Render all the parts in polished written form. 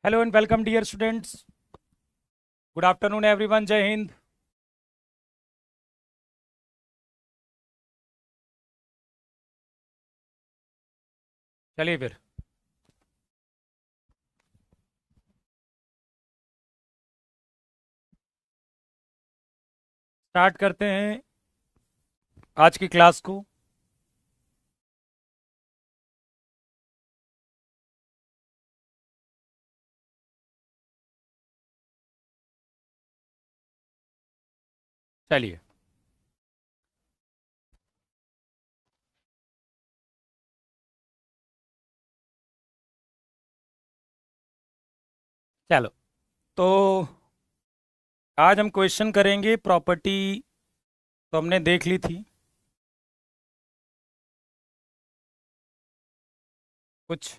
Hello and welcome dear students. Good afternoon everyone. जय हिंद। चलिए फिर स्टार्ट करते हैं आज की क्लास को। चलिए, चलो तो आज हम क्वेश्चन करेंगे प्रॉपर्टी। तो हमने देख ली थी कुछ।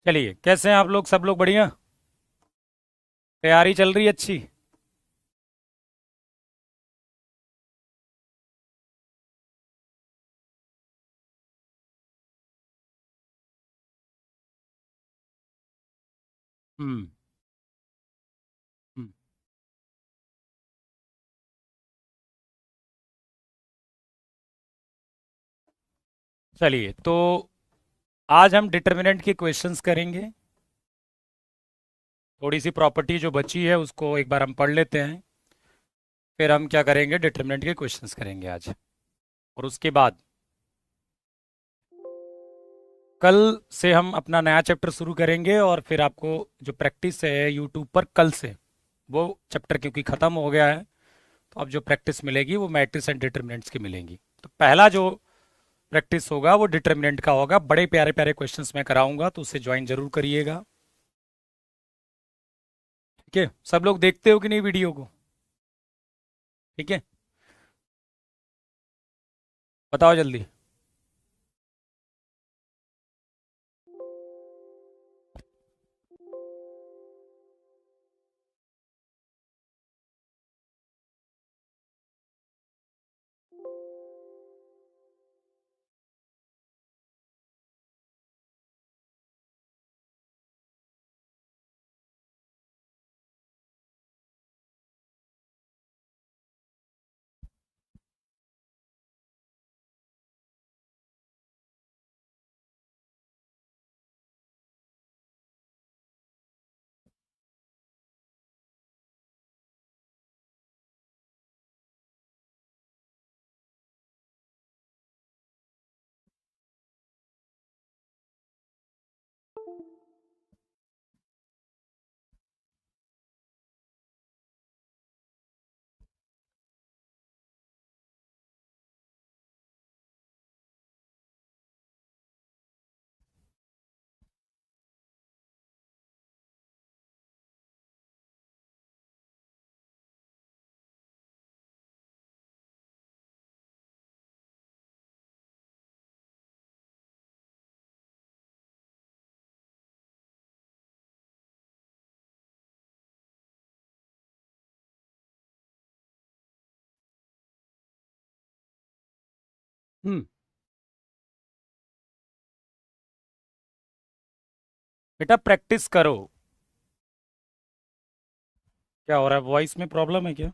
चलिए, कैसे हैं आप लोग? सब लोग बढ़िया? तैयारी चल रही है अच्छी? हम्म। हम्म। चलिए तो आज हम डिटर्मिनेंट के क्वेश्चंस करेंगे। थोड़ी सी प्रॉपर्टी जो बची है उसको एक बार हम पढ़ लेते हैं, फिर हम क्या करेंगे, डिटर्मिनेंट के क्वेश्चंस करेंगे आज। और उसके बाद कल से हम अपना नया चैप्टर शुरू करेंगे, और फिर आपको जो प्रैक्टिस है यूट्यूब पर कल से, वो चैप्टर क्योंकि ख़त्म हो गया है, तो अब जो प्रैक्टिस मिलेगी वो मैट्रिक्स एंड डिटर्मिनेंट्स की मिलेंगी। तो पहला जो प्रैक्टिस होगा वो डिटर्मिनेंट का होगा। बड़े प्यारे प्यारे क्वेश्चंस मैं कराऊंगा, तो उससे ज्वाइन जरूर करिएगा। ठीक है? सब लोग देखते हो कि नहीं वीडियो को? ठीक है, बताओ जल्दी। हम्म। बेटा प्रैक्टिस करो। क्या हो रहा है? वॉइस में प्रॉब्लम है क्या?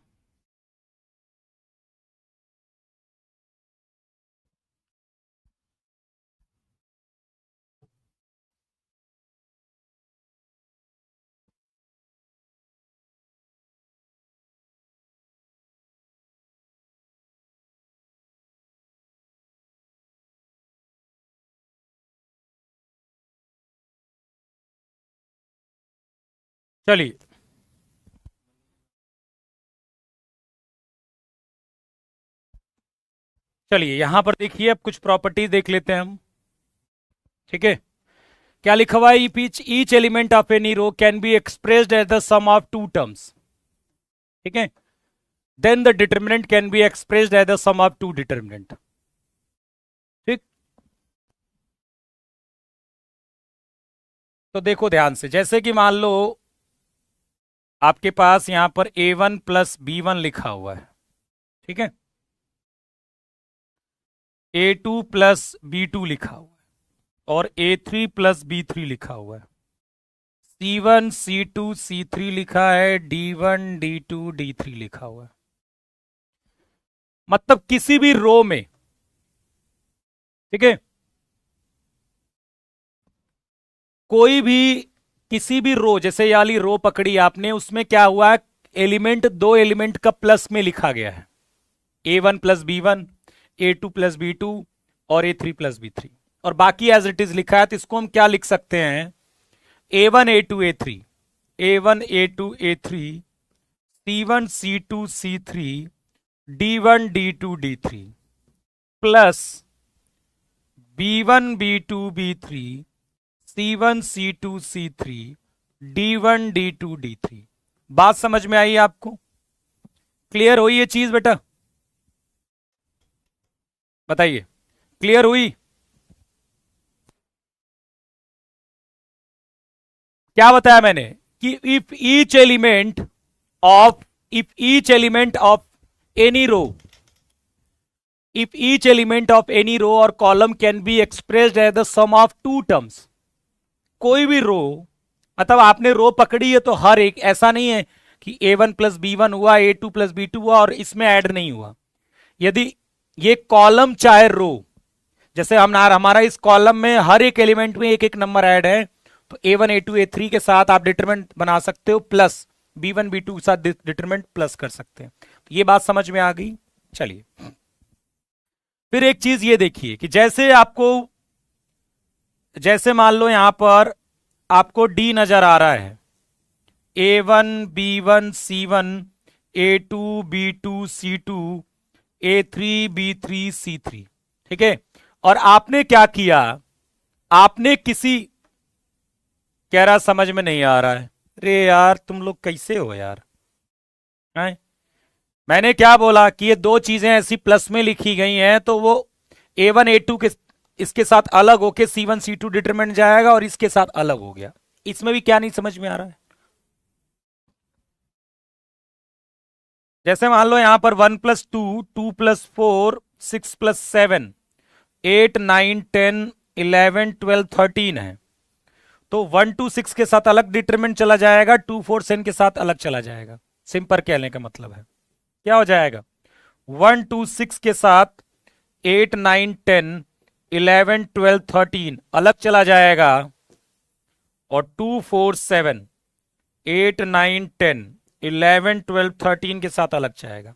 चलिए, चलिए यहां पर देखिए, अब कुछ प्रॉपर्टीज देख लेते हैं हम। ठीक है, क्या लिखा हुआ है? Each element of any row can be expressed as the sum of two terms. ठीक है, then the determinant can be expressed as the sum of two determinant. ठीक, तो देखो ध्यान से, जैसे कि मान लो आपके पास यहां पर a1 प्लस b1 लिखा हुआ है। ठीक है, a2 प्लस b2 लिखा हुआ है और a3 प्लस b3 लिखा हुआ है। C1 C2 C3 लिखा है, D1 D2 D3 लिखा हुआ है। मतलब किसी भी रो में, ठीक है, कोई भी किसी भी रो, जैसे ये वाली रो पकड़ी आपने, उसमें क्या हुआ है? एलिमेंट दो एलिमेंट का प्लस में लिखा गया है, a1 plus b1, a2 plus b2 और a3 प्लस b3, और बाकी एज इट इज लिखा है। तो इसको हम क्या लिख सकते हैं? a1 a2 a3, a1 a2 a3, c1 c2 c3, d1 d2 d3 plus b1 b2 b3, C1 C2 C3, D1 D2 D3। बात समझ में आई आपको? क्लियर हुई ये चीज बेटा? बताइए, क्लियर हुई? क्या बताया मैंने कि if each element of any row, if each element of any row और column can be expressed as the sum of two terms. कोई भी रो, मतलब आपने रो पकड़ी है तो हर एक, ऐसा नहीं है कि a1 प्लस b1 हुआ, a2 प्लस b2 हुआ और इसमें ऐड नहीं हुआ। यदि ये कॉलम चाहे रो, जैसे हमारा इस कॉलम में हर एक एलिमेंट में एक एक नंबर ऐड है, तो a1 a2 a3 के साथ आप डिटरमिनेंट बना सकते हो, प्लस b1 b2 के साथ डिटरमिनेंट प्लस कर सकते हैं। तो ये बात समझ में आ गई। चलिए फिर एक चीज ये देखिए कि जैसे आपको, जैसे मान लो यहां पर आपको डी नजर आ रहा है, a1 b1 c1, a2 b2 c2, a3 b3 c3। ठीक है, और आपने क्या किया? आपने किसी, कह रहा समझ में नहीं आ रहा है। अरे यार तुम लोग कैसे हो यार, हैं? मैंने क्या बोला कि ये दो चीजें ऐसी प्लस में लिखी गई हैं, तो वो a1 a2 के इसके साथ अलग होके C1 C2 डिटरमिनेंट जाएगा और इसके साथ अलग हो गया। इसमें भी क्या नहीं समझ में आ रहा है? जैसे मान लो यहां पर 1 प्लस 2, 2 प्लस 4, 6 प्लस 7, 8 9 10 11 12 13 है, तो 1 2 6 के साथ अलग डिटरमिनेंट चला जाएगा, 2 4 7 के साथ अलग चला जाएगा। सिंपल कहने का मतलब है क्या हो जाएगा? 1 2 6 के साथ 8 9 10 11 12 13 अलग चला जाएगा, और 2 4 7 8 9 10 11 12 13 के साथ अलग जाएगा।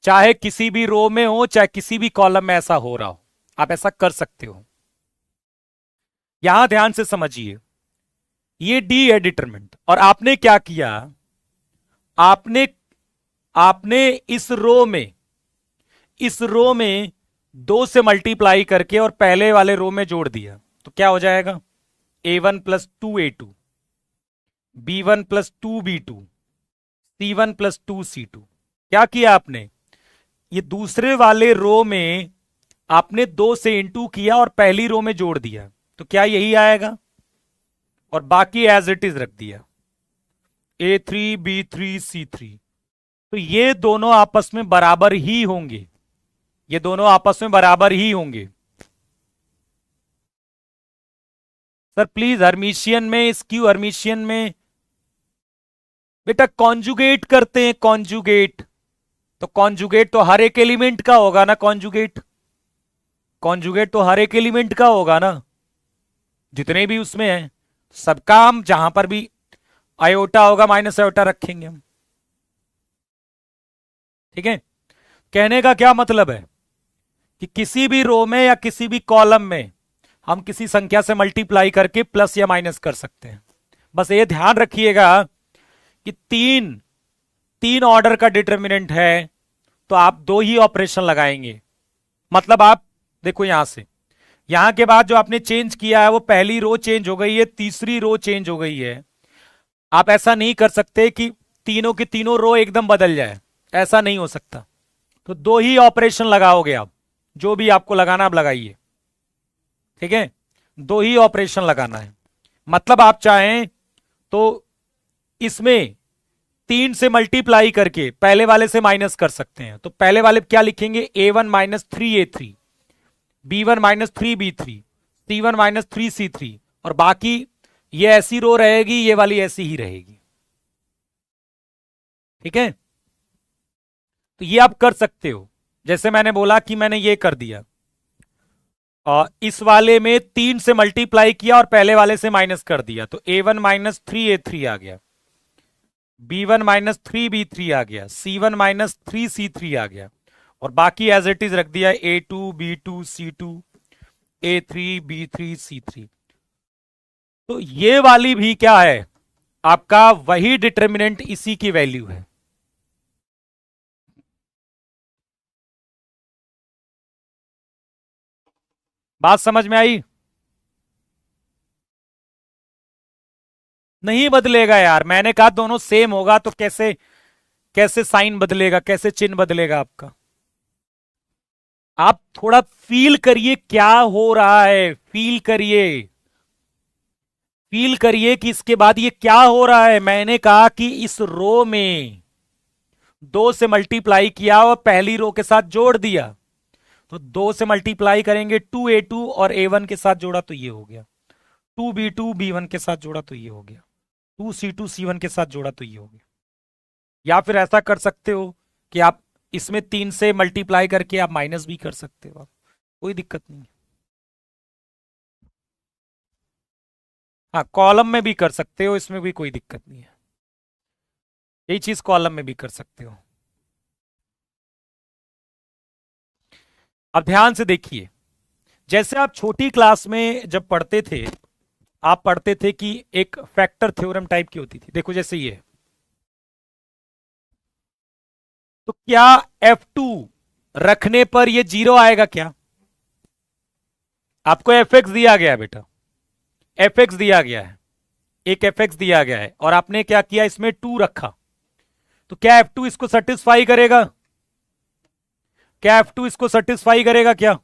चाहे किसी भी रो में हो, चाहे किसी भी कॉलम में ऐसा हो रहा हो, आप ऐसा कर सकते हो। यहां ध्यान से समझिए, ये डी है डिटरमिनेंट, और आपने क्या किया? आपने आपने इस रो में 2 से मल्टीप्लाई करके और पहले वाले रो में जोड़ दिया, तो क्या हो जाएगा? a1 plus 2 a2, b1 plus 2 b2, c1 plus 2 c2। क्या किया आपने? ये दूसरे वाले रो में आपने 2 से इंटू किया और पहली रो में जोड़ दिया, तो क्या यही आएगा? और बाकी एज इट इज रख दिया, a3 b3 c3। तो ये दोनों आपस में बराबर ही होंगे, ये दोनों आपस में बराबर ही होंगे। सर प्लीज हर्मिशियन में, स्क्यू हर्मिशियन में बेटा कॉन्जुगेट करते हैं, कॉन्जुगेट। तो कॉन्जुगेट तो हर एक एलिमेंट का होगा ना, कॉन्जुगेट, कॉन्जुगेट तो हर एक एलिमेंट का होगा ना, जितने भी उसमें है सबका हम जहां पर भी आयोटा होगा माइनस आयोटा रखेंगे हम। ठीक है, कहने का क्या मतलब है कि किसी भी रो में या किसी भी कॉलम में हम किसी संख्या से मल्टीप्लाई करके प्लस या माइनस कर सकते हैं। बस ये ध्यान रखिएगा कि तीन ऑर्डर का डिटरमिनेंट है, तो आप 2 ही ऑपरेशन लगाएंगे, मतलब आप देखो यहां से, यहां के बाद जो आपने चेंज किया है वो पहली रो चेंज हो गई है, तीसरी रो चेंज हो गई है। आप ऐसा नहीं कर सकते कि तीनों की तीनों रो एकदम बदल जाए, ऐसा नहीं हो सकता। तो दो ही ऑपरेशन लगाओगे आप, जो भी आपको लगाना आप लगाइए, ठीक है। दो ही ऑपरेशन लगाना है। मतलब आप चाहें तो इसमें 3 से मल्टीप्लाई करके पहले वाले से माइनस कर सकते हैं। तो पहले वाले क्या लिखेंगे, A1 - 3 A3, B1 - 3 B3, C1 - 3 C3, और बाकी ये ऐसी रो रहेगी, ये वाली ऐसी ही रहेगी, ठीक है। तो ये आप कर सकते हो, जैसे मैंने बोला कि मैंने ये कर दिया, और इस वाले में 3 से मल्टीप्लाई किया और पहले वाले से माइनस कर दिया, तो A1 - 3 A3 आ गया, B1 - 3 B3 आ गया, C1 - 3 C3 आ गया, और बाकी एज इट इज रख दिया, A2 B2 C2 A3 B3 C3। तो ये वाली भी क्या है, आपका वही डिटर्मिनेंट, इसी की वैल्यू है। बात समझ में आई? नहीं बदलेगा यार, मैंने कहा दोनों सेम होगा तो कैसे, कैसे साइन बदलेगा, कैसे चिन्ह बदलेगा आपका। आप थोड़ा फील करिए क्या हो रहा है, फील करिए, फील करिए कि इसके बाद ये क्या हो रहा है। मैंने कहा कि इस रो में 2 से मल्टीप्लाई किया और पहली रो के साथ जोड़ दिया, तो 2 से मल्टीप्लाई करेंगे 2A2 और A1 के साथ जोड़ा तो ये हो गया, 2B2 B1 के साथ जोड़ा तो ये हो गया, 2C2 C1 के साथ जोड़ा तो ये हो गया। या फिर ऐसा कर सकते हो कि आप इसमें 3 से मल्टीप्लाई करके आप माइनस भी कर सकते हो, आप कोई दिक्कत नहीं है। हाँ, कॉलम में भी कर सकते हो, इसमें भी कोई दिक्कत नहीं है, यही चीज कॉलम में भी कर सकते हो। अब ध्यान से देखिए, जैसे आप छोटी क्लास में जब पढ़ते थे, आप पढ़ते थे कि एक फैक्टर थ्योरम टाइप की होती थी, देखो जैसे ये, तो क्या F2 रखने पर ये 0 आएगा क्या? आपको fx दिया गया है बेटा, fx दिया गया है, एक fx दिया गया है, और आपने क्या किया, इसमें 2 रखा, तो क्या F2 इसको सेटिस्फाई करेगा? क्या F2 इसको सेटिस्फाई करेगा क्या,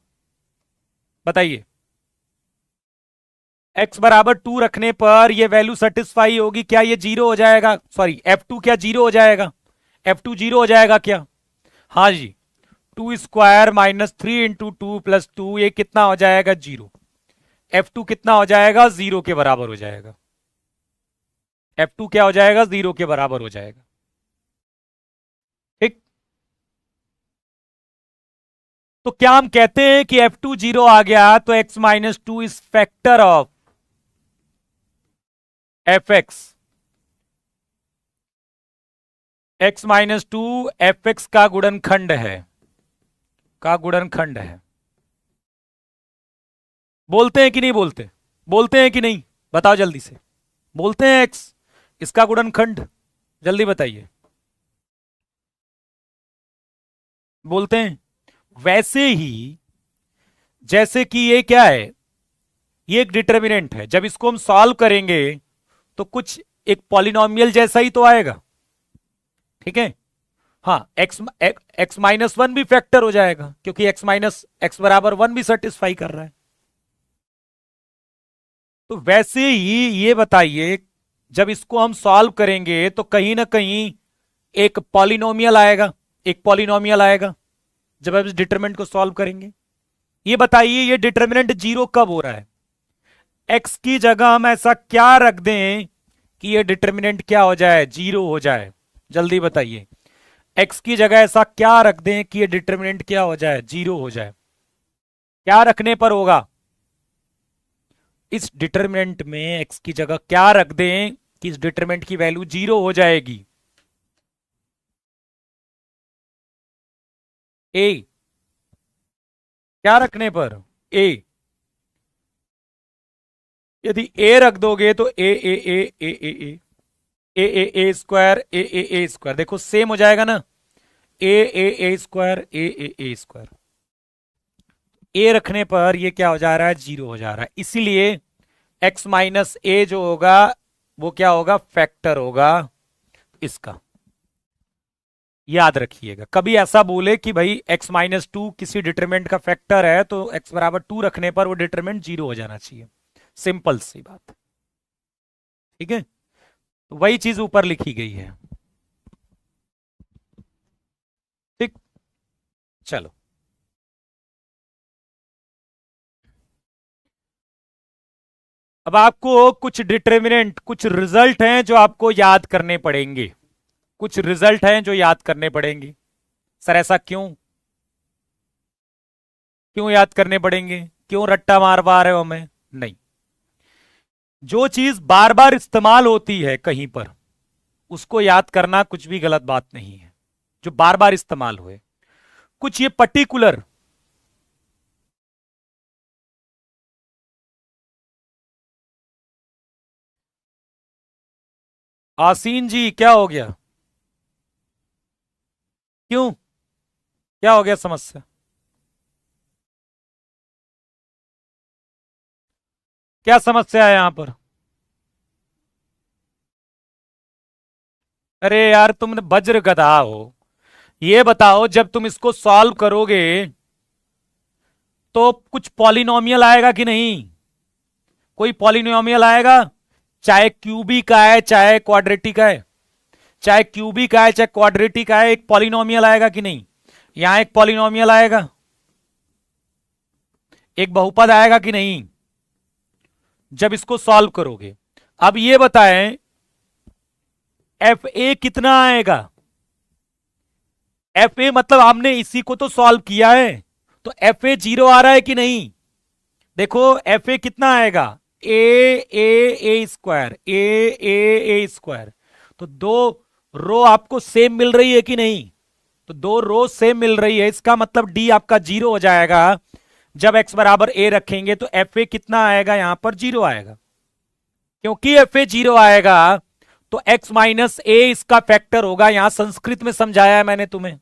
बताइए। x बराबर 2 रखने पर ये वैल्यू सेटिस्फाई होगी क्या, ये 0 हो जाएगा, सॉरी F2 क्या 0 हो जाएगा, F2 0 हो जाएगा क्या? हाँ जी, 2² - 3 × 2 + 2, ये कितना हो जाएगा, 0। F2 कितना हो जाएगा, 0 के बराबर हो जाएगा। F2 क्या हो जाएगा, 0 के बराबर हो जाएगा, ठीक। तो क्या हम कहते हैं कि F2 0 आ गया तो x - 2 is factor of fx, x - 2 fx का गुणनखंड है, का गुणनखंड है। बोलते हैं कि नहीं बोलते, बोलते हैं कि नहीं, बताओ जल्दी से, बोलते हैं x इसका गुणनखंड, जल्दी बताइए, बोलते हैं। वैसे ही जैसे कि ये क्या है, ये एक डिटर्मिनेंट है, जब इसको हम सॉल्व करेंगे तो कुछ एक पॉलिनोमियल जैसा ही तो आएगा, ठीक है। हाँ, x - 1 भी फैक्टर हो जाएगा, क्योंकि x बराबर 1 भी सेटिस्फाई कर रहा है। तो वैसे ही ये बताइए, जब इसको हम सॉल्व करेंगे तो कहीं ना कहीं एक पॉलिनोमियल आएगा, एक पॉलिनोमियल आएगा जब हम इस डिटरमिनेंट को सॉल्व करेंगे। ये बताइए, ये डिटरमिनेंट 0 कब हो रहा है? x की जगह हम ऐसा क्या रख दें कि ये डिटरमिनेंट क्या हो जाए, 0 हो जाए, जल्दी बताइए। x की जगह ऐसा क्या रख दें कि ये डिटरमिनेंट क्या हो जाए, 0 हो जाए, क्या रखने पर होगा? इस डिटरमिनेंट में x की जगह क्या रख दें कि इस डिटरमिनेंट की वैल्यू 0 हो जाएगी? a, क्या रखने पर, a, यदि a रख दोगे तो ए स्क्वायर ए स्क्वायर, देखो सेम हो जाएगा ना, ए स्क्वायर ए स्क्वायर, ए रखने पर ये क्या हो जा रहा है, 0 हो जा रहा है। इसीलिए x माइनस ए जो होगा वो क्या होगा, फैक्टर होगा इसका। याद रखिएगा, कभी ऐसा बोले कि भाई x माइनस 2 किसी डिटरमिनेंट का फैक्टर है तो x बराबर 2 रखने पर वो डिटरमिनेंट 0 हो जाना चाहिए। सिंपल सी बात, ठीक है। तो वही चीज ऊपर लिखी गई है, ठीक। चलो, अब आपको कुछ डिटरमिनेंट, कुछ रिजल्ट हैं जो आपको याद करने पड़ेंगे। कुछ रिजल्ट हैं जो याद करने पड़ेंगे। सर ऐसा क्यों, क्यों याद करने पड़ेंगे, क्यों रट्टा मार पा रहे हो हमें? नहीं, जो चीज बार बार इस्तेमाल होती है कहीं पर उसको याद करना कुछ भी गलत बात नहीं है, जो बार बार इस्तेमाल हुए। कुछ ये पर्टिकुलर, आसीन जी क्या हो गया, क्यों, क्या हो गया समस्या? क्या समस्या है यहां पर? अरे यार तुम वज्र गधा हो, ये बताओ जब तुम इसको सॉल्व करोगे तो कुछ पॉलिनोमियल आएगा कि नहीं? कोई पॉलिनोमियल आएगा, चाहे क्यूबिक आए चाहे क्वाड्रेटिक आए, चाहे क्यूबिक आए चाहे क्वाड्रेटिक आए, एक पॉलिनोमियल आएगा कि नहीं? यहां एक पॉलिनोमियल आएगा, एक बहुपद आएगा कि नहीं जब इसको सॉल्व करोगे? अब ये बताएं एफ ए कितना आएगा? एफ ए मतलब हमने इसी को तो सॉल्व किया है, तो एफ ए 0 आ रहा है कि नहीं? देखो एफ ए कितना आएगा, ए ए स्क्वायर, ए स्क्वायर। तो दो रो आपको सेम मिल रही है कि नहीं? तो दो रो सेम मिल रही है, इसका मतलब डी आपका 0 हो जाएगा। जब x बराबर ए रखेंगे तो एफ ए कितना आएगा, यहां पर 0 आएगा। क्योंकि एफ ए 0 आएगा तो x माइनस ए इसका फैक्टर होगा। यहां संस्कृत में समझाया है मैंने तुम्हें,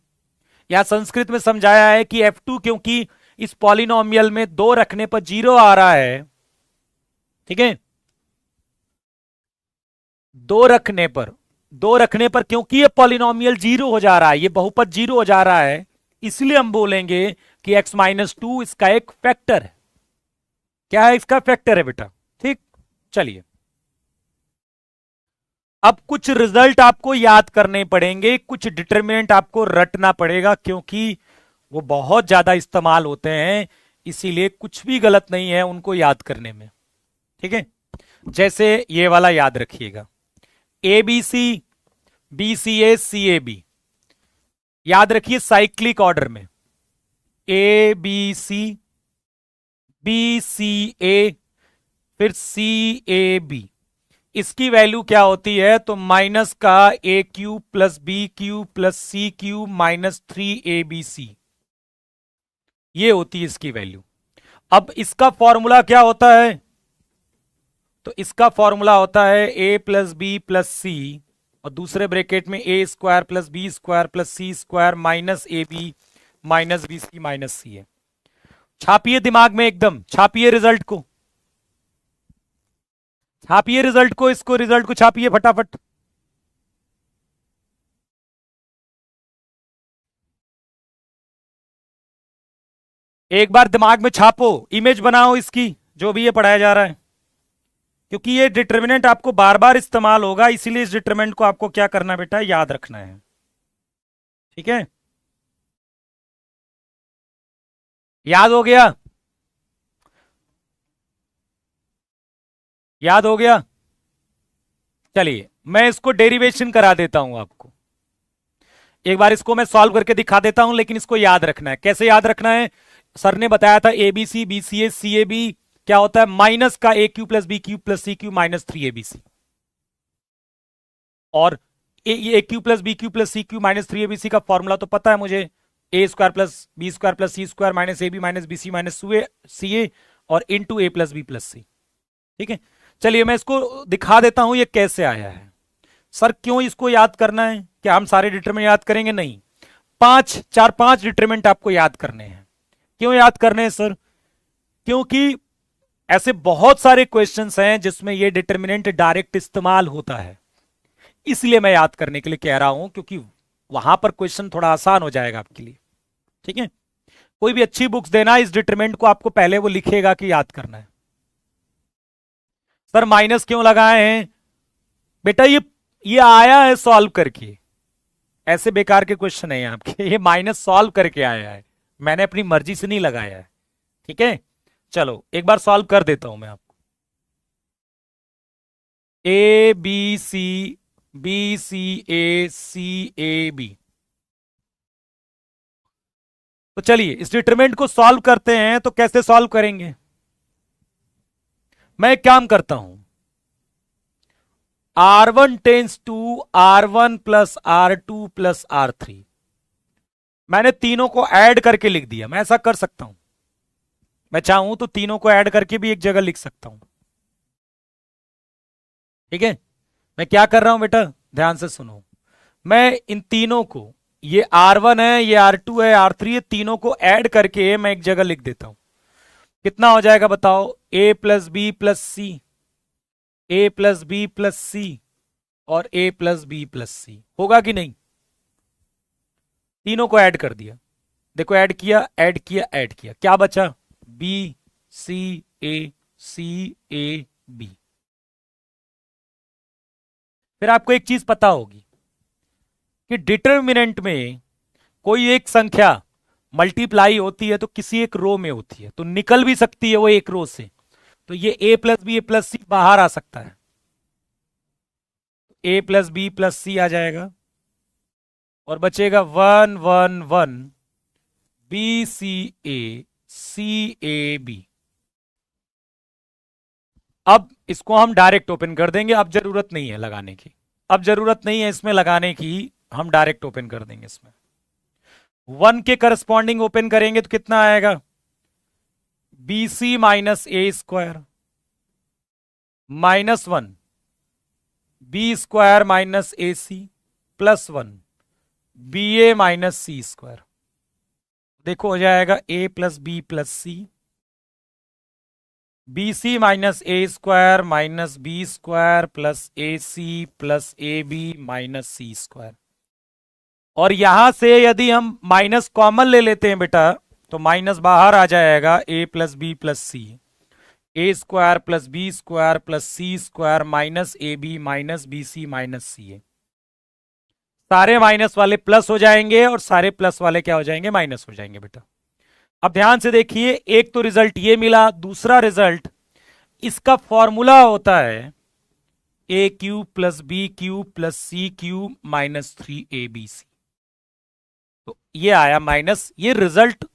यहां संस्कृत में समझाया है कि f2 क्योंकि इस पॉलिनोमियल में 2 रखने पर 0 आ रहा है, ठीक है। दो रखने पर, दो रखने पर क्योंकि ये पॉलिनोमियल 0 हो जा रहा है, ये बहुपद 0 हो जा रहा है, इसलिए हम बोलेंगे कि x माइनस 2 इसका एक फैक्टर है। क्या है, इसका फैक्टर है बेटा, ठीक। चलिए, अब कुछ रिजल्ट आपको याद करने पड़ेंगे, कुछ डिटरमिनेंट आपको रटना पड़ेगा क्योंकि वो बहुत ज्यादा इस्तेमाल होते हैं, इसीलिए कुछ भी गलत नहीं है उनको याद करने में, ठीक है। जैसे ये वाला याद रखिएगा, A B C, B C A, C A B. याद रखिए साइक्लिक ऑर्डर में, A B C, B C ए, फिर सी ए बी। इसकी वैल्यू क्या होती है, तो माइनस का A cube plus B cube plus C cube minus 3abc, ये होती है इसकी वैल्यू। अब इसका फॉर्मूला क्या होता है, तो इसका फॉर्मूला होता है A plus B plus C और दूसरे ब्रैकेट में A square plus B square plus C square minus A B minus B C minus C है। छापिए दिमाग में, एकदम छापिए रिजल्ट को, छापिए रिजल्ट को, इसको रिजल्ट को छापिए फटाफट। एक बार दिमाग में छापो, इमेज बनाओ इसकी, जो भी ये पढ़ाया जा रहा है, क्योंकि ये डिटर्मिनेंट आपको बार बार इस्तेमाल होगा, इसीलिए इस डिटर्मिनेंट को आपको क्या करना है बेटा, याद रखना है, ठीक है। याद हो गया, याद हो गया। चलिए मैं इसको डेरिवेशन करा देता हूं आपको, एक बार इसको मैं सॉल्व करके दिखा देता हूं, लेकिन इसको याद रखना है। कैसे याद रखना है, सर ने बताया था A B C, B C A, C A B क्या होता है, माइनस का A cube plus B cube plus C cube minus 3abc, और A cube plus B cube plus C cube minus 3abc का formula तो पता है मुझे, A square plus B square plus C square minus A B minus B C minus C A और into A plus B plus C, ठीक है। चलिए मैं इसको दिखा देता हूं ये कैसे आया है। सर क्यों इसको याद करना है, क्या हम सारे डिटरमिनेंट याद करेंगे? नहीं, पांच चार पांच डिटरमिनेंट आपको याद करने हैं। क्यों याद करने हैं सर? क्योंकि ऐसे बहुत सारे क्वेश्चंस हैं जिसमें ये डिटर्मिनेंट डायरेक्ट इस्तेमाल होता है, इसलिए मैं याद करने के लिए कह रहा हूं, क्योंकि वहां पर क्वेश्चन थोड़ा आसान हो जाएगा आपके लिए। ठीक है, कोई भी अच्छी बुक्स देना, इस डिटरमिनेंट को आपको पहले वो लिखेगा कि याद करना है। सर माइनस क्यों लगाए हैं? बेटा ये आया है सॉल्व करके, ऐसे बेकार के क्वेश्चन है आपके, ये माइनस सॉल्व करके आया है, मैंने अपनी मर्जी से नहीं लगाया है। ठीक है, चलो एक बार सॉल्व कर देता हूं मैं आपको। A B C, B C A, C A B. तो चलिए इस डिटरमिनेंट को सॉल्व करते हैं। तो कैसे सॉल्व करेंगे? मैं एक काम करता हूं, R1 tense to R1 plus R2 plus R3, मैंने तीनों को ऐड करके लिख दिया। मैं ऐसा कर सकता हूं, मैं चाहूं तो तीनों को ऐड करके भी एक जगह लिख सकता हूं। ठीक है, मैं क्या कर रहा हूं बेटा, ध्यान से सुनो। मैं इन तीनों को, ये R1 है, ये R2 है, R3 है, तीनों को ऐड करके मैं एक जगह लिख देता हूं। कितना हो जाएगा बताओ? ए प्लस बी प्लस सी, ए प्लस बी प्लस सी और ए प्लस बी प्लस सी, होगा कि नहीं? तीनों को ऐड कर दिया, देखो ऐड किया ऐड किया ऐड किया, क्या बचा? B C A, C A B. फिर आपको एक चीज पता होगी कि डिटरमिनेंट में कोई एक संख्या मल्टीप्लाई होती है तो किसी एक रो में होती है, तो निकल भी सकती है वो एक रो से। तो ये ए प्लस बी प्लस सी बाहर आ सकता है, A plus B plus C आ जाएगा और बचेगा 1 1 1 B C A, C A B. अब इसको हम डायरेक्ट ओपन कर देंगे, अब जरूरत नहीं है लगाने की, अब जरूरत नहीं है इसमें लगाने की, हम डायरेक्ट ओपन कर देंगे। इसमें 1 के करस्पॉन्डिंग ओपन करेंगे तो कितना आएगा? B C minus A square minus 1 B square minus A C plus 1 B A minus C square. देखो हो जाएगा A plus B plus C, B C minus A square minus B square plus A C plus A B minus C square. और यहां से यदि हम minus common ले लेते हैं बेटा, तो माइनस बाहर आ जाएगा, A plus B plus C, A square plus B square plus C square minus A B minus B C minus C A. सारे माइनस वाले प्लस हो जाएंगे और सारे प्लस वाले क्या हो जाएंगे? माइनस हो जाएंगे बेटा। अब ध्यान से देखिए, एक तो रिजल्ट ये मिला, दूसरा रिजल्ट, इसका फॉर्मूला होता है A cube plus B cube plus C cube minus 3abc। तो ये आया माइनस, ये रिजल्ट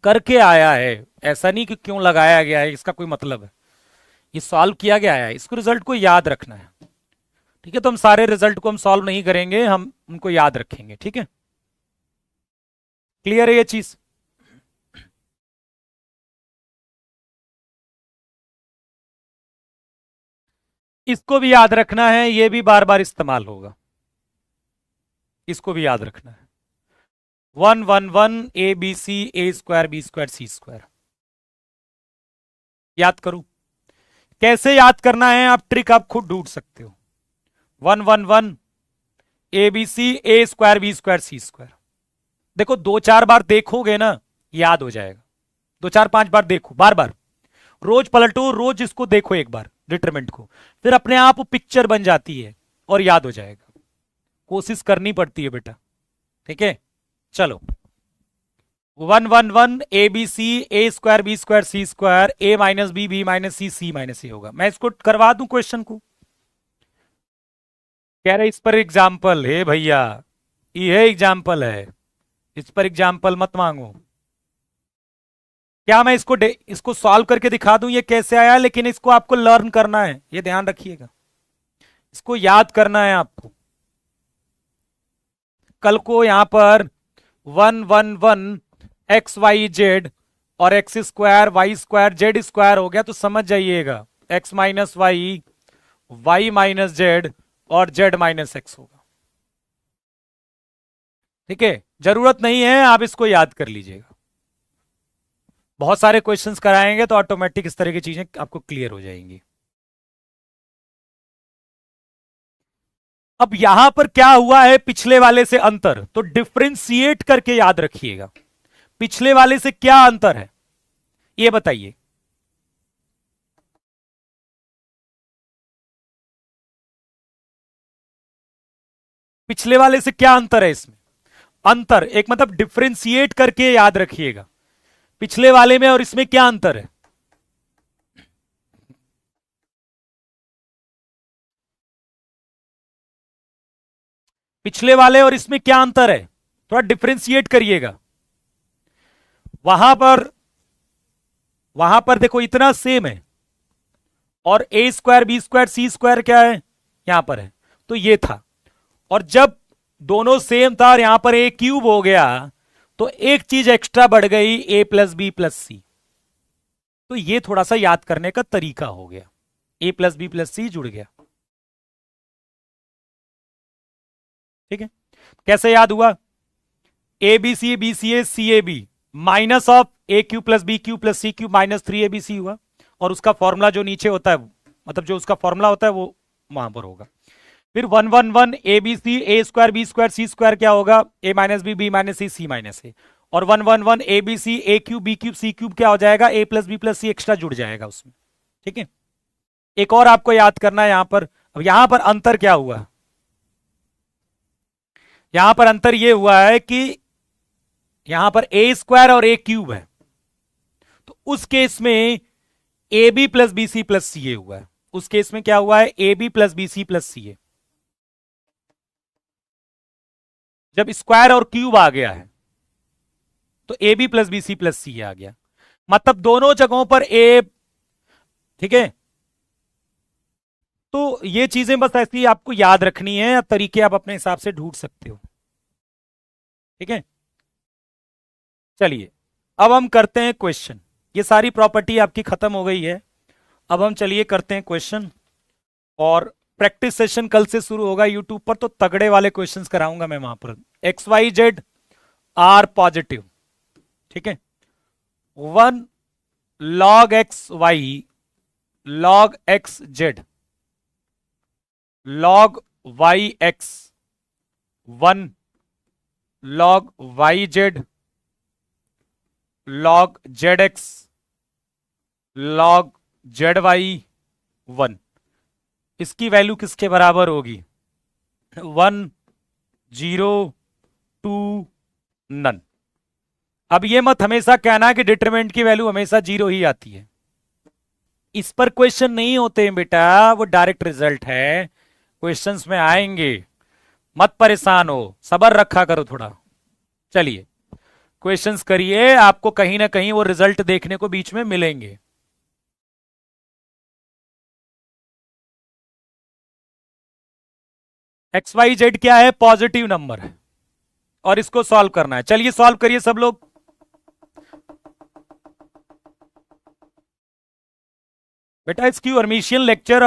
करके आया है, ऐसा नहीं कि क्यों लगाया गया है, इसका कोई मतलब है, ये सॉल्व किया गया है, इसको रिजल्ट को याद रखना है। ठीक है, तो हम सारे रिजल्ट को हम सॉल्व नहीं करेंगे, हम उनको याद रखेंगे। ठीक है, क्लियर है ये चीज? इसको भी याद रखना है, ये भी बार बार इस्तेमाल होगा, इसको भी याद रखना है। 1 1 1 A B C, A square B square C square, याद करूं? कैसे याद करना है, आप ट्रिक आप खुद ढूंढ सकते हो। 1 1 1 A B C, A square B square C square, देखो 2 4 बार देखोगे ना याद हो जाएगा, 2 4 5 बार देखो, बार बार रोज पलटो, रोज इसको देखो एक बार डिटरमिनेंट को, फिर अपने आप पिक्चर बन जाती है और याद हो जाएगा। कोशिश करनी पड़ती है बेटा। ठीक है, चलो 1 1 1 A B C, A square B square C square, A minus B, B minus C, C minus A होगा। मैं इसको करवा दूं क्वेश्चन को? कह रहे इस पर एग्जाम्पल है भैया, ये एग्जाम्पल है, इस पर एग्जाम्पल मत मांगो। क्या मैं इसको सॉल्व करके दिखा दूं ये कैसे आया, लेकिन इसको आपको लर्न करना है, ये ध्यान रखिएगा, इसको याद करना है आपको। कल को यहां पर 1 1 1 एक्स वाई जेड और x square y square z square हो गया, तो समझ जाइएगा x minus y, y minus z और जेड माइनस एक्स होगा। ठीक है, जरूरत नहीं है, आप इसको याद कर लीजिएगा। बहुत सारे क्वेश्चंस कराएंगे तो ऑटोमेटिक इस तरह की चीजें आपको क्लियर हो जाएंगी। अब यहां पर क्या हुआ है पिछले वाले से अंतर, तो डिफ्रेंशिएट करके याद रखिएगा। पिछले वाले से क्या अंतर है ये बताइए। पिछले वाले से क्या अंतर है इसमें? अंतर एक मतलब डिफ्रेंशिएट करके याद रखिएगा, पिछले वाले में और इसमें क्या अंतर है। पिछले वाले और इसमें क्या अंतर है, थोड़ा डिफ्रेंशिएट करिएगा। वहां पर वहां पर देखो इतना सेम है, और ए square B square C square क्या है यहां पर है, तो ये था। और जब दोनों सेम था और यहां पर ए क्यूब हो गया, तो एक चीज एक्स्ट्रा बढ़ गई, ए प्लस बी प्लस सी। तो ये थोड़ा सा याद करने का तरीका हो गया, A plus B plus C जुड़ गया। ठीक है, कैसे याद हुआ? B C A C A B minus of A cube plus B cube plus C cube minus 3 ABC हुआ, और उसका फॉर्मूला जो नीचे होता है, मतलब जो उसका फॉर्मूला होता है वो वहां पर होगा। फिर 1 1 1 ए स्क्वायर सी स्क्वायर क्या होगा, ए माइनस बी माइनस सी माइनस ए। और 1 1 1 ए क्यूब सी क्यूब क्या हो जाएगा, A plus B plus C extra जुड़ जाएगा उसमें। ठीक है, एक और आपको याद करना है यहां पर। अब यहां पर अंतर क्या हुआ, यहां पर अंतर यह हुआ है कि यहां पर ए स्क्वायर और ए क्यूब है, तो उस केस में A B plus B C plus C A हुआ है। उस केस में क्या हुआ है, A B plus B C plus C A. जब स्क्वायर और क्यूब आ गया है तो A B plus B C plus C आ गया, मतलब दोनों जगहों पर ए। ठीक है, तो ये चीजें बस ऐसी आपको याद रखनी है, तरीके आप अपने हिसाब से ढूंढ सकते हो। ठीक है, चलिए अब हम करते हैं क्वेश्चन। ये सारी प्रॉपर्टी आपकी खत्म हो गई है, अब हम चलिए करते हैं क्वेश्चन। और प्रैक्टिस सेशन कल से शुरू होगा यूट्यूब पर, तो तगड़े वाले क्वेश्चंस कराऊंगा मैं वहां पर। X Y z are positive, ठीक है, 1 log x y log x z log yx 1 log yz log zx log zy 1, इसकी वैल्यू किसके बराबर होगी, 1 0 2 नन। अब ये मत हमेशा कहना कि डिटरमिनेंट की वैल्यू हमेशा 0 ही आती है, इस पर क्वेश्चन नहीं होते हैं बेटा, वो डायरेक्ट रिजल्ट है, क्वेश्चंस में आएंगे, मत परेशान हो, सबर रखा करो थोड़ा। चलिए क्वेश्चंस करिए, आपको कहीं ना कहीं वो रिजल्ट देखने को बीच में मिलेंगे। एक्स वाई जेड क्या है, पॉजिटिव नंबर है, और इसको सॉल्व करना है। चलिए सॉल्व करिए सब लोग। बेटा इसकी हर्मिशियन लेक्चर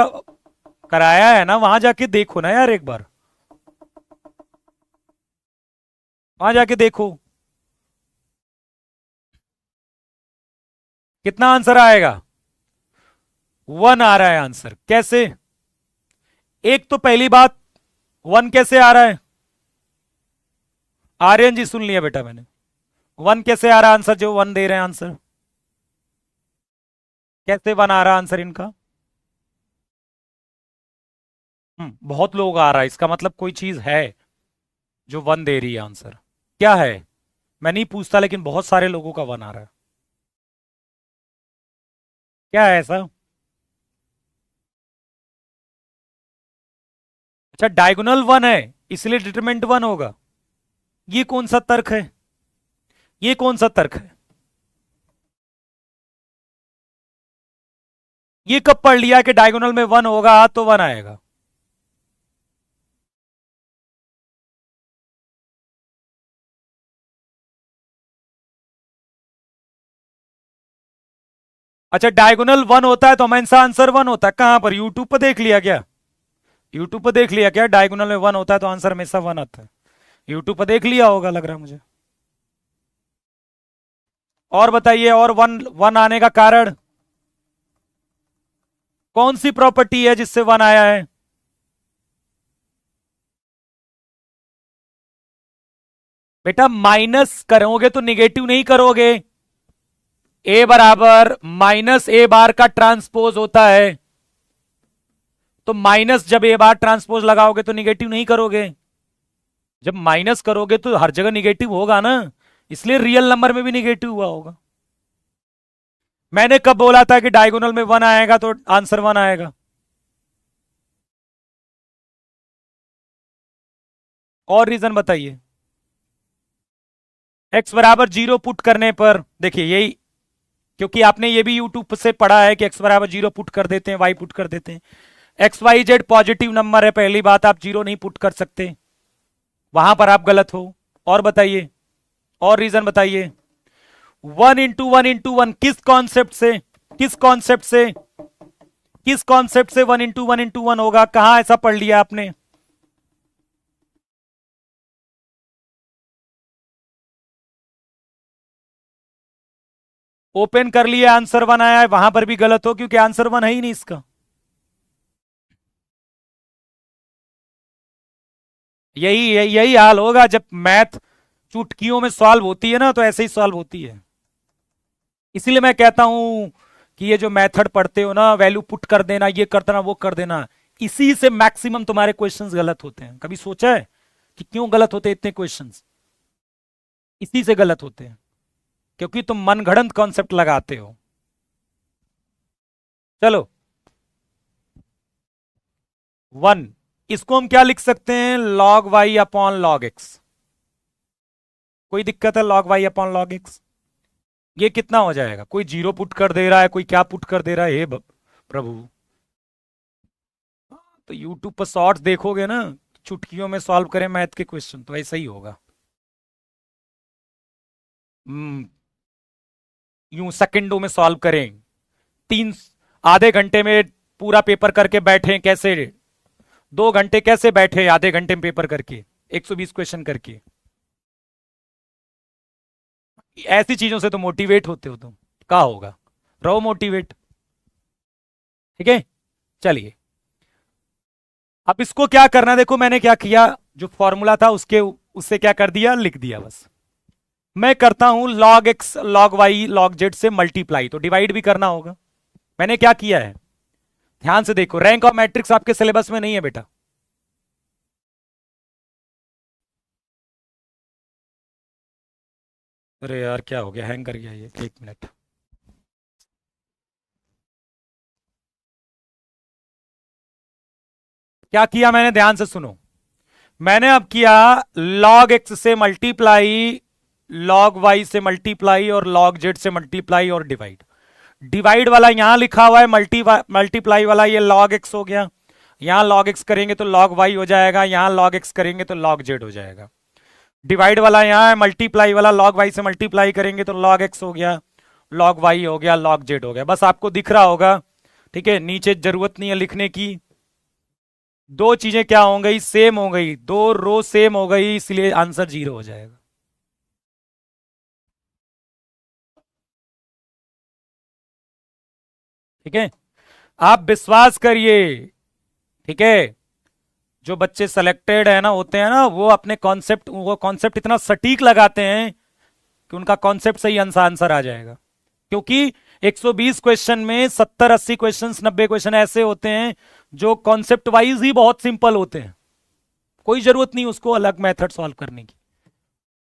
कराया है ना, वहां जाके देखो ना यार एक बार, वहां जाके देखो कितना आंसर आएगा। 1 आ रहा है आंसर, कैसे? एक तो पहली बात, 1 कैसे आ रहा है, आर्यन जी सुन लिया बेटा मैंने, 1 कैसे आ रहा है आंसर, जो 1 दे रहे हैं आंसर, कैसे 1 आ रहा है आंसर इनका? बहुत लोग आ रहा है, इसका मतलब कोई चीज है जो 1 दे रही है आंसर। क्या है मैं नहीं पूछता, लेकिन बहुत सारे लोगों का 1 आ रहा है, क्या है ऐसा? अच्छा डायगोनल 1 है इसलिए डिटरमिनेंट 1 होगा, ये कौन सा तर्क है, ये कौन सा तर्क है? ये कब पढ़ लिया कि डायगोनल में 1 होगा तो 1 आएगा? अच्छा डायगोनल 1 होता है तो हमेशा आंसर 1 होता है, कहां पर, यूट्यूब पर देख लिया क्या? यूट्यूब पर देख लिया क्या, डायगोनल में 1 होता है तो आंसर हमेशा 1 आता है? यूट्यूब पर देख लिया होगा लग रहा है मुझे। और बताइए, और वन वन आने का कारण कौन सी प्रॉपर्टी है जिससे वन आया है? बेटा माइनस करोगे तो निगेटिव नहीं करोगे। ए बराबर माइनस ए बार का ट्रांसपोज होता है, तो माइनस जब ए बार ट्रांसपोज लगाओगे तो निगेटिव नहीं करोगे। जब माइनस करोगे तो हर जगह निगेटिव होगा ना, इसलिए रियल नंबर में भी निगेटिव हुआ होगा। मैंने कब बोला था कि डायगोनल में वन आएगा तो आंसर वन आएगा? और रीजन बताइए। एक्स बराबर 0 पुट करने पर देखिए यही, क्योंकि आपने ये भी यूट्यूब से पढ़ा है कि एक्स बराबर 0 पुट कर देते हैं, वाई पुट कर देते हैं। X Y z positive number है, पहली बात आप 0 नहीं पुट कर सकते, वहां पर आप गलत हो। और बताइए, और रीजन बताइए। 1 इंटू वन किस कॉन्सेप्ट से, किस कॉन्सेप्ट से, किस कॉन्सेप्ट से 1 इंटू वन होगा? कहां ऐसा पढ़ लिया आपने? ओपन कर लिया, आंसर वन आया है, वहां पर भी गलत हो क्योंकि आंसर वन है ही नहीं इसका। यही हाल होगा जब मैथ चुटकियों में सॉल्व होती है ना, तो ऐसे ही सॉल्व होती है। इसीलिए मैं कहता हूं कि ये जो मेथड पढ़ते हो ना, वैल्यू पुट कर देना, ये कर देना, वो कर देना, इसी से मैक्सिमम तुम्हारे क्वेश्चंस गलत होते हैं। कभी सोचा है कि क्यों गलत होते हैं इतने क्वेश्चंस? इसी से गलत होते हैं, क्योंकि तुम मनगढ़ंत कॉन्सेप्ट लगाते हो। चलो, वन, इसको हम क्या लिख सकते हैं? Log y upon log x. कोई दिक्कत है? Log y upon log x ये कितना हो जाएगा? कोई 0 पुट कर दे रहा है, कोई क्या पुट कर दे रहा है, हे प्रभु। तो यूट्यूब पर शॉर्ट्स देखोगे ना, चुटकियों में सॉल्व करें मैथ के क्वेश्चन, तो ऐसा ही होगा। हम्म, यूं सेकंडों में सॉल्व करें, तीन आधे घंटे में पूरा पेपर करके बैठे कैसे, 2 घंटे कैसे बैठे आधे घंटे में पेपर करके, 120 क्वेश्चन करके। ऐसी चीजों से तो मोटिवेट होते हो तुम, क्या होगा? रहो मोटिवेट। ठीक है, चलिए अब इसको क्या करना है, देखो मैंने क्या किया, जो फॉर्मूला था उसके उससे क्या कर दिया, लिख दिया बस। मैं करता हूं log x log y log z से मल्टीप्लाई, तो डिवाइड भी करना होगा। मैंने क्या किया है, ध्यान से देखो, रैंक ऑफ मैट्रिक्स आपके सिलेबस में नहीं है बेटा। अरे यार क्या हो गया, हैंग कर गया ये, 1 मिनट। क्या किया मैंने, ध्यान से सुनो। मैंने अब किया लॉग एक्स से मल्टीप्लाई, लॉग वाई से मल्टीप्लाई, और लॉग जेड से मल्टीप्लाई और डिवाइड। डिवाइड वाला यहां लिखा हुआ है, मल्टीप्लाई वाला ये लॉग एक्स हो गया। यहां लॉग एक्स करेंगे तो लॉग वाई हो जाएगा, यहां लॉग एक्स करेंगे तो लॉग जेड हो जाएगा। डिवाइड वाला यहां है, मल्टीप्लाई वाला लॉग वाई से मल्टीप्लाई करेंगे तो लॉग एक्स हो गया, लॉग वाई हो गया, लॉग जेड हो गया। बस आपको दिख रहा होगा, ठीक है, नीचे जरूरत नहीं है लिखने की। दो चीजें क्या हो गई, सेम हो गई, दो रो सेम हो गई, इसलिए आंसर 0 हो जाएगा। ठीक है, आप विश्वास करिए, ठीक है, जो बच्चे सेलेक्टेड है ना, होते हैं ना, वो कॉन्सेप्ट इतना सटीक लगाते हैं कि उनका कॉन्सेप्ट सही आंसर आंसर आ जाएगा। क्योंकि 120 क्वेश्चन में 70-80 क्वेश्चन, 90 क्वेश्चन ऐसे होते हैं जो कॉन्सेप्ट वाइज ही बहुत सिंपल होते हैं, कोई जरूरत नहीं उसको अलग मेथड सॉल्व करने की।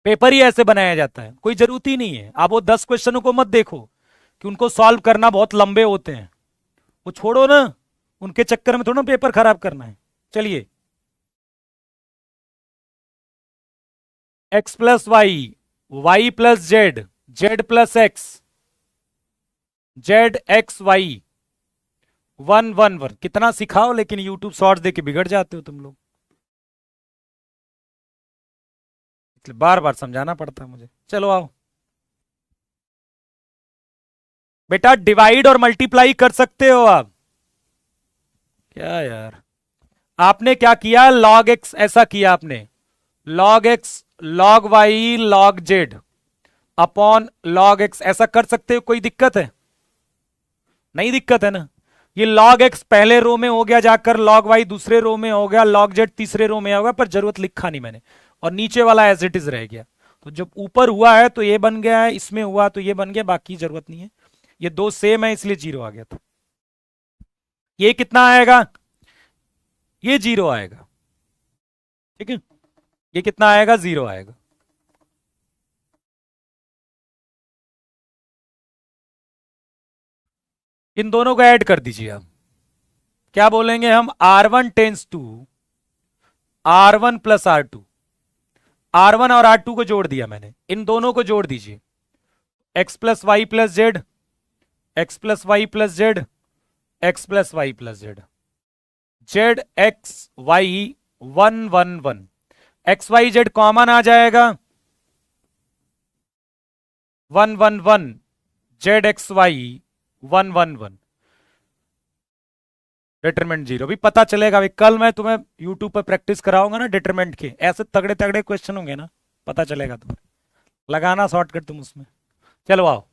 पेपर ही ऐसे बनाया जाता है, कोई जरूरत ही नहीं है। आप वो 10 क्वेश्चनों को मत देखो कि उनको सॉल्व करना बहुत लंबे होते हैं, वो छोड़ो ना, उनके चक्कर में थोड़ा पेपर खराब करना है। चलिए, x plus y, y plus Z, z plus x, z x Y, 1 1 1। कितना सिखाओ लेकिन यूट्यूब शॉर्ट्स देख के बिगड़ जाते हो तुम लोग, इसलिए बार बार समझाना पड़ता है मुझे। चलो आओ बेटा, डिवाइड और मल्टीप्लाई कर सकते हो आप। क्या यार, आपने क्या किया, लॉग एक्स ऐसा किया आपने, log x log y log z, upon log x, ऐसा कर सकते हो? कोई दिक्कत है? नहीं दिक्कत है ना। ये लॉग एक्स पहले रो में हो गया, जाकर लॉग वाई दूसरे रो में हो गया, लॉग जेड तीसरे रो में होगा, पर जरूरत लिखा नहीं मैंने, और नीचे वाला एज इट इज रह गया। तो जब ऊपर हुआ है तो ये बन गया है, इसमें हुआ तो ये बन गया, बाकी जरूरत नहीं है। ये दो सेम है इसलिए जीरो आ गया था। ये कितना आएगा? ये जीरो आएगा, ठीक है। ये कितना आएगा? जीरो आएगा। इन दोनों को ऐड कर दीजिए आप। क्या बोलेंगे हम? R1 tense to R1 plus R2। R1 और R2 को जोड़ दिया मैंने, इन दोनों को जोड़ दीजिए। X plus Y plus Z, X plus Y plus Z, X plus Y plus Z, Z x Y 1 1 1। X Y Z common आ जाएगा, 1 1 1, Z x Y 1 1 1, determinant zero. भी पता चलेगा भाई, कल मैं तुम्हें यूट्यूब पर प्रैक्टिस कराऊंगा ना डिटरमिनेंट के, ऐसे तगड़े तगड़े क्वेश्चन होंगे ना, पता चलेगा तुम्हें, लगाना शॉर्टकट तुम उसमें। चलो आओ।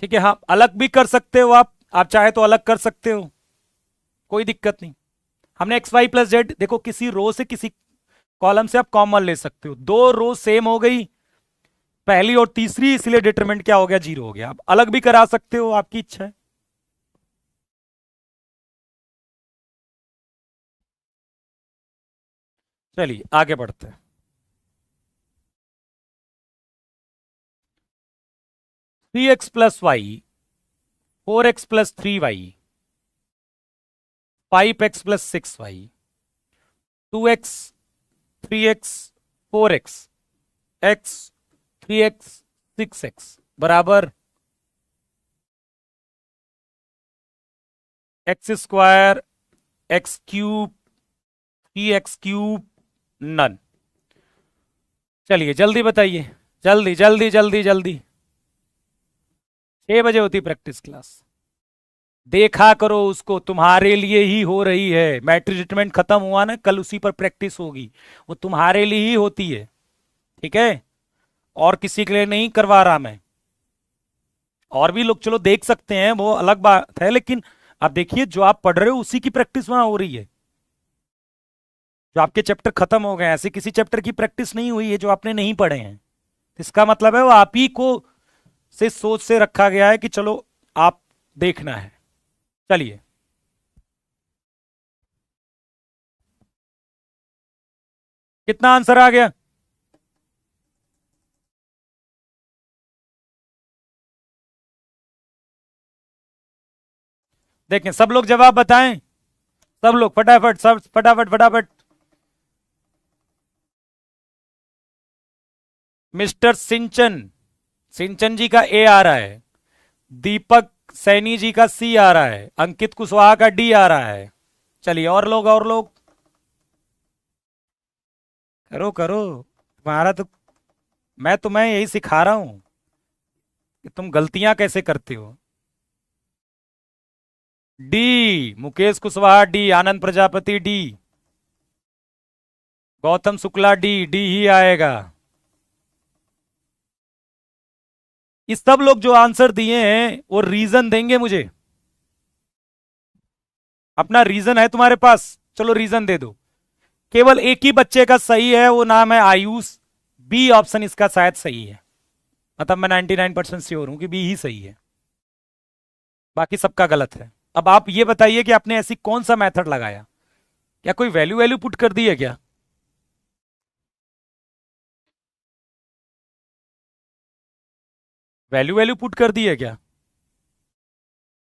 ठीक है, हाँ अलग भी कर सकते हो आप चाहे तो अलग कर सकते हो, कोई दिक्कत नहीं। हमने एक्स वाई प्लस जेड, देखो किसी रो से किसी कॉलम से आप कॉमन ले सकते हो, दो रो सेम हो गई पहली और तीसरी, इसलिए डिटरमिनेंट क्या हो गया? जीरो हो गया। आप अलग भी करा सकते हो, आपकी इच्छा है। चलिए आगे बढ़ते हैं। 3x plus y, 4x plus 3y, 5x plus 6y, 2x, 3x, 4x, x, 3x, 6x बराबर x square, x cube, 3x cube, none. चलिए जल्दी बताइए, जल्दी जल्दी जल्दी जल्दी। 6 बजे होती प्रैक्टिस क्लास, देखा करो उसको, तुम्हारे लिए ही हो रही है। मैट्रिक डिटरमिनेंट खत्म हुआ ना, कल उसी पर प्रैक्टिस होगी, वो तुम्हारे लिए ही होती है, ठीक है। और किसी के लिए नहीं करवा रहा मैं। और भी लोग चलो देख सकते हैं, वो अलग बात है, लेकिन आप देखिए जो आप पढ़ रहे हो उसी की प्रैक्टिस वहां हो रही है। जो आपके चैप्टर खत्म हो गए, ऐसे किसी चैप्टर की प्रैक्टिस नहीं हुई है जो आपने नहीं पढ़े हैं। इसका मतलब है वो आप ही को से सोच से रखा गया है कि चलो आप देखना है। चलिए कितना आंसर आ गया? देखें सब लोग जवाब बताएं, सब लोग फटाफट, सब फटाफट फटाफट। मिस्टर सिंचन, सिंचन जी का ए आ रहा है, दीपक सैनी जी का सी आ रहा है, अंकित कुशवाहा का डी आ रहा है। चलिए और लोग, और लोग करो करो। तुम्हारा तो, मैं तुम्हें यही सिखा रहा हूं कि तुम गलतियां कैसे करते हो। D, Mukesh Kushwaha D, Anand Prajapati D, Gautam Shukla D, D ही आएगा। इस सब लोग जो आंसर दिए हैं वो रीजन देंगे मुझे, अपना रीजन है तुम्हारे पास? चलो रीजन दे दो। केवल एक ही बच्चे का सही है, वो नाम है आयुष, बी ऑप्शन इसका शायद सही है, मतलब मैं 99% श्योर हूं कि बी ही सही है, बाकी सबका गलत है। अब आप ये बताइए कि आपने ऐसी कौन सा मेथड लगाया? क्या कोई वैल्यू वैल्यू पुट कर दी है क्या? वैल्यू वैल्यू पुट कर दी है क्या?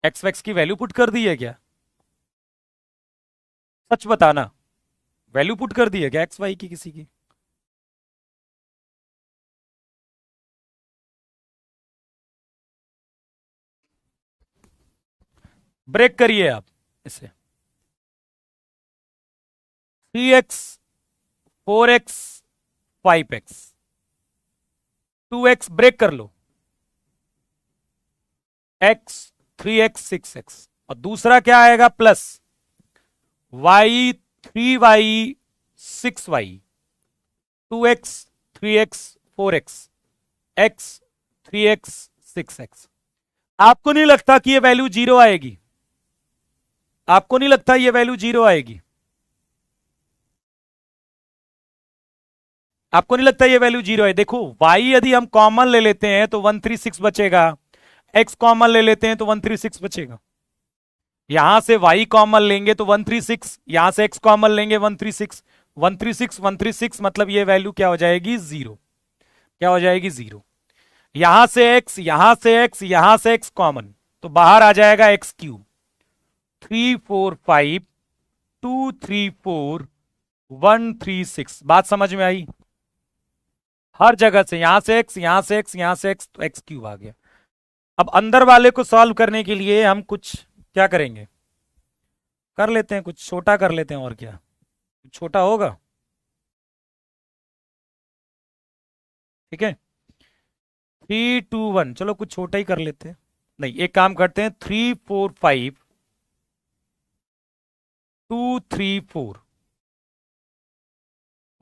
एक्स वैक्स की वैल्यू पुट कर दी है क्या? सच बताना, वैल्यू पुट कर दी है क्या एक्स वाई की किसी की? ब्रेक करिए आप इसे। 3x, 4x, 5x, 2x break कर लो, x, 3x, 6x, और दूसरा क्या आएगा? Plus y 3y 6y 2x 3x 4x x 3x 6x। आपको नहीं लगता कि ये वैल्यू जीरो आएगी? आपको नहीं लगता ये वैल्यू जीरो आएगी? आपको नहीं लगता ये वैल्यू जीरो है? देखो y यदि हम कॉमन ले लेते हैं तो 136 बचेगा, x कॉमन ले लेते हैं तो 136 बचेगा। यहां से y कॉमन लेंगे तो 136, यहां से x कॉमन लेंगे 136, 136 136 मतलब ये वैल्यू क्या हो जाएगी? जीरो। क्या हो जाएगी? जीरो। यहां से x, यहां से x, यहां से x कॉमन, तो बाहर आ जाएगा एक्स क्यूब। 3 4 5 2 3 4 1 3 6। बात समझ में आई? हर जगह से, यहां से x, यहां से x, यहां से x, तो एक्स क्यूब आ गया। अब अंदर वाले को सॉल्व करने के लिए हम कुछ क्या करेंगे? कर लेते हैं, कुछ छोटा कर लेते हैं। और क्या छोटा होगा? ठीक है, 3 2 1, चलो कुछ छोटा ही कर लेते हैं। नहीं, एक काम करते हैं, 3 4 5 2 3 4।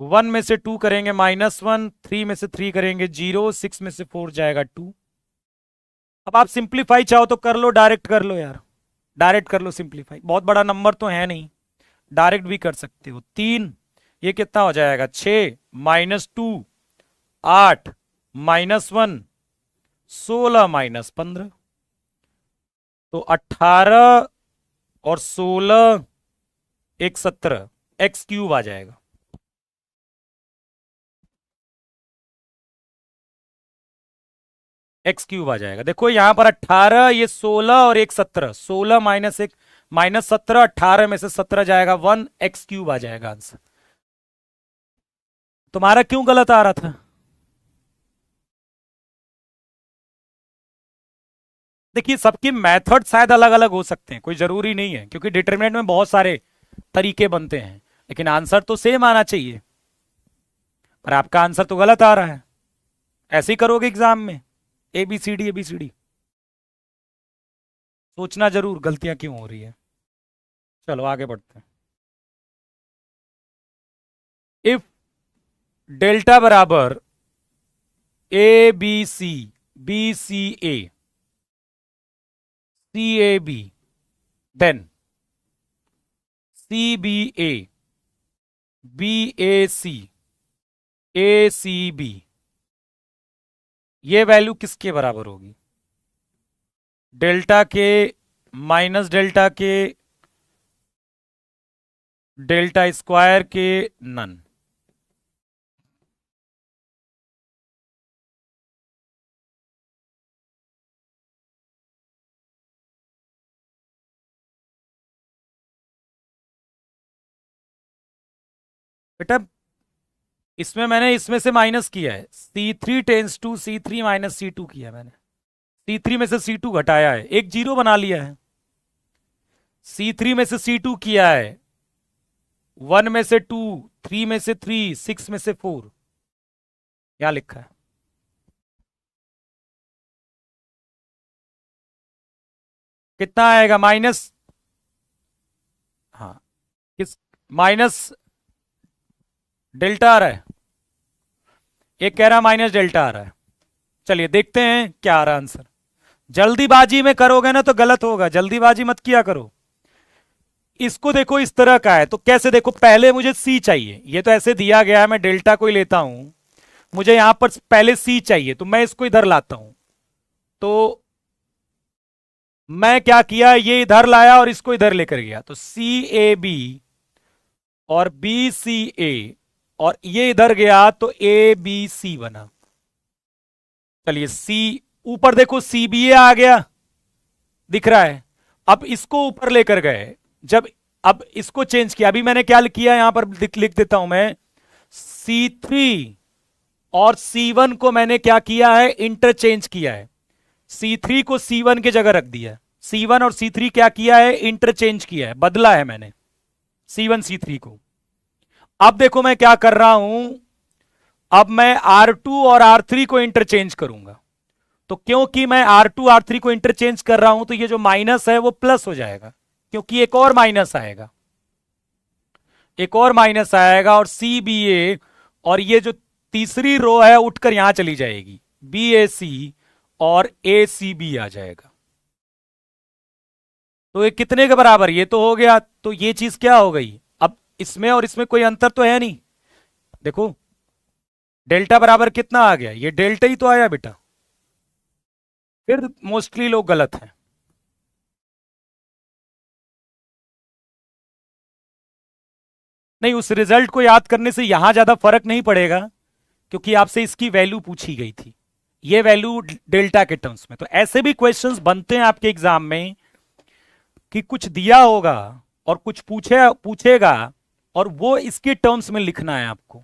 1 में से 2 करेंगे -1, 3 में से 3 करेंगे 0, 6 में से 4 जाएगा 2। अब आप सिंप्लीफाई चाहो तो कर लो, डायरेक्ट कर लो यार, डायरेक्ट कर लो सिंप्लीफाई, बहुत बड़ा नंबर तो है नहीं, डायरेक्ट भी कर सकते हो। 3, ये कितना हो जाएगा? 6 -2 8 -1 16 -15, तो 18 और 16 एक 17, एक्स क्यूब आ जाएगा। एक्स क्यूब आ जाएगा। देखो यहां पर 18, ये 16 और एक 17, 16 -1 -17, 18 में से 17 जाएगा 1, एक्स क्यूब आ जाएगा आंसर। तुम्हारा क्यों गलत आ रहा था? देखिए सबकी मेथड शायद अलग अलग हो सकते हैं, कोई जरूरी नहीं है, क्योंकि डिटरमिनेंट में बहुत सारे तरीके बनते हैं, लेकिन आंसर तो सेम आना चाहिए। पर आपका आंसर तो गलत आ रहा है। ऐसे ही करोगे एग्जाम में, ए बी सी डी, सोचना जरूर गलतियां क्यों हो रही है। चलो आगे बढ़ते हैं। इफ डेल्टा बराबर A B C, B C A, C A B, then C B A, B A C, A C B, ये वैल्यू किसके बराबर होगी? डेल्टा के माइनस डेल्टा के, डेल्टा स्क्वायर के, नन। बेटा इसमें मैंने इसमें से माइनस किया है, C3 tense to C3 minus C2 किया मैंने, C3 में से C2 घटाया है, एक जीरो बना लिया है। C3 में से C2 किया है, 1 में से 2, 3 में से 3, 6 में से 4, क्या लिखा है? कितना आएगा? माइनस, हाँ, किस माइनस डेल्टा आ रहा है, एक कह रहा माइनस डेल्टा आ रहा है। चलिए देखते हैं क्या आ रहा है आंसर। जल्दीबाजी में करोगे ना तो गलत होगा, जल्दीबाजी मत किया करो। इसको देखो इस तरह का है तो कैसे, देखो पहले मुझे सी चाहिए, ये तो ऐसे दिया गया है, मैं डेल्टा को ही लेता हूं, मुझे यहां पर पहले सी चाहिए, तो मैं इसको इधर लाता हूं। तो मैं क्या किया, ये इधर लाया और इसको इधर लेकर गया, तो सी ए बी और बी सी ए, और ये इधर गया तो ए बी सी बना। चलिए सी, ऊपर देखो सी बी ए आ गया, दिख रहा है। अब इसको ऊपर लेकर गए, जब अब इसको चेंज किया, अभी मैंने क्या किया यहां पर लिख देता हूं मैं, C3 और C1 को मैंने क्या किया है, इंटरचेंज किया है। C3 को C1 की जगह रख दिया, C1 और C3 क्या किया है, इंटरचेंज किया है, बदला है मैंने C1 C3 को। अब देखो मैं क्या कर रहा हूं, अब मैं R2 और R3 को इंटरचेंज करूंगा, तो क्योंकि मैं R2 R3 को इंटरचेंज कर रहा हूं तो ये जो माइनस है वो प्लस हो जाएगा, क्योंकि एक और माइनस आएगा। एक और माइनस आएगा और सी बी ए, और ये जो तीसरी रो है उठकर यहां चली जाएगी, बी ए सी और ए सी बी आ जाएगा। तो ये कितने के बराबर, ये तो हो गया, तो ये चीज क्या हो गई, अब इसमें और इसमें कोई अंतर तो है नहीं। देखो डेल्टा बराबर कितना आ गया, ये डेल्टा ही तो आया बेटा। फिर मोस्टली लोग गलत हैं। नहीं, उस रिजल्ट को याद करने से यहां ज्यादा फर्क नहीं पड़ेगा, क्योंकि आपसे इसकी वैल्यू पूछी गई थी, ये वैल्यू डेल्टा के टर्म्स में। तो ऐसे भी क्वेश्चंस बनते हैं आपके एग्जाम में कि कुछ दिया होगा और कुछ पूछेगा और वो इसके टर्म्स में लिखना है आपको।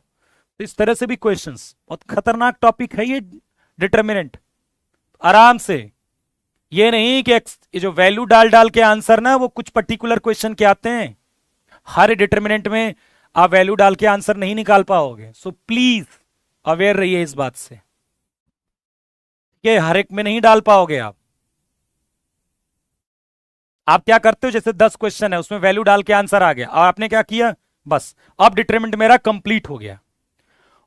तो इस तरह से भी क्वेश्चंस, बहुत खतरनाक टॉपिक है ये डिटर्मिनेंट। आराम से, ये नहीं कि ये जो वैल्यू डाल डाल के आंसर ना, वो कुछ पर्टिकुलर क्वेश्चन के आते हैं, हर डिटर्मिनेंट में आप वैल्यू डाल के आंसर नहीं निकाल पाओगे। सो प्लीज अवेयर रहिए इस बात से कि हर एक में नहीं डाल पाओगे आप क्या करते हो, जैसे 10 क्वेश्चन है उसमें वैल्यू डाल के आंसर आ गया और आपने क्या किया, बस अब डिटरमिनेंट मेरा कंप्लीट हो गया।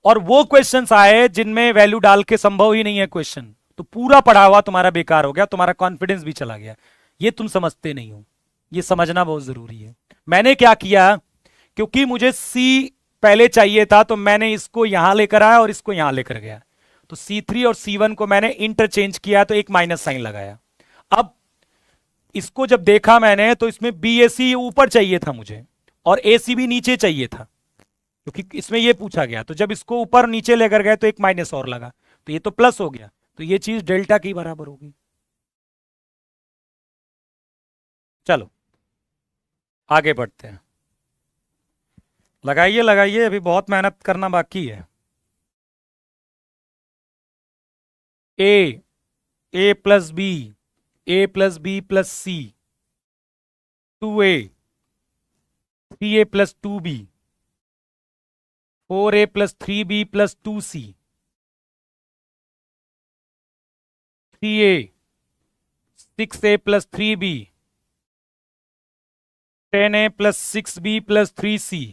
और वो क्वेश्चंस आए जिनमें वैल्यू डाल के संभव ही नहीं है क्वेश्चन, तो पूरा पढ़ा हुआ तुम्हारा बेकार हो गया, तुम्हारा कॉन्फिडेंस भी चला गया। ये तुम समझते नहीं हो, ये समझना बहुत जरूरी है। मैंने क्या किया, क्योंकि मुझे सी पहले चाहिए था तो मैंने इसको यहां लेकर आया और इसको यहां लेकर गया, तो C3 और C1 को मैंने इंटरचेंज किया तो एक माइनस साइन लगाया। अब इसको जब देखा मैंने तो इसमें BAC ऊपर चाहिए था मुझे और ACB नीचे चाहिए था, क्योंकि इसमें ये पूछा गया। तो जब इसको ऊपर नीचे लेकर गए तो एक माइनस और लगा, तो ये तो प्लस हो गया, तो ये चीज डेल्टा की बराबर होगी। चलो आगे बढ़ते हैं। लगाइए लगाइए, अभी बहुत मेहनत करना बाकी है। A plus B, A plus B plus C, 2A, 3A plus 2B, 4A plus 3B plus 2C, 3A, 6A plus 3B, 10A plus 6B plus 3C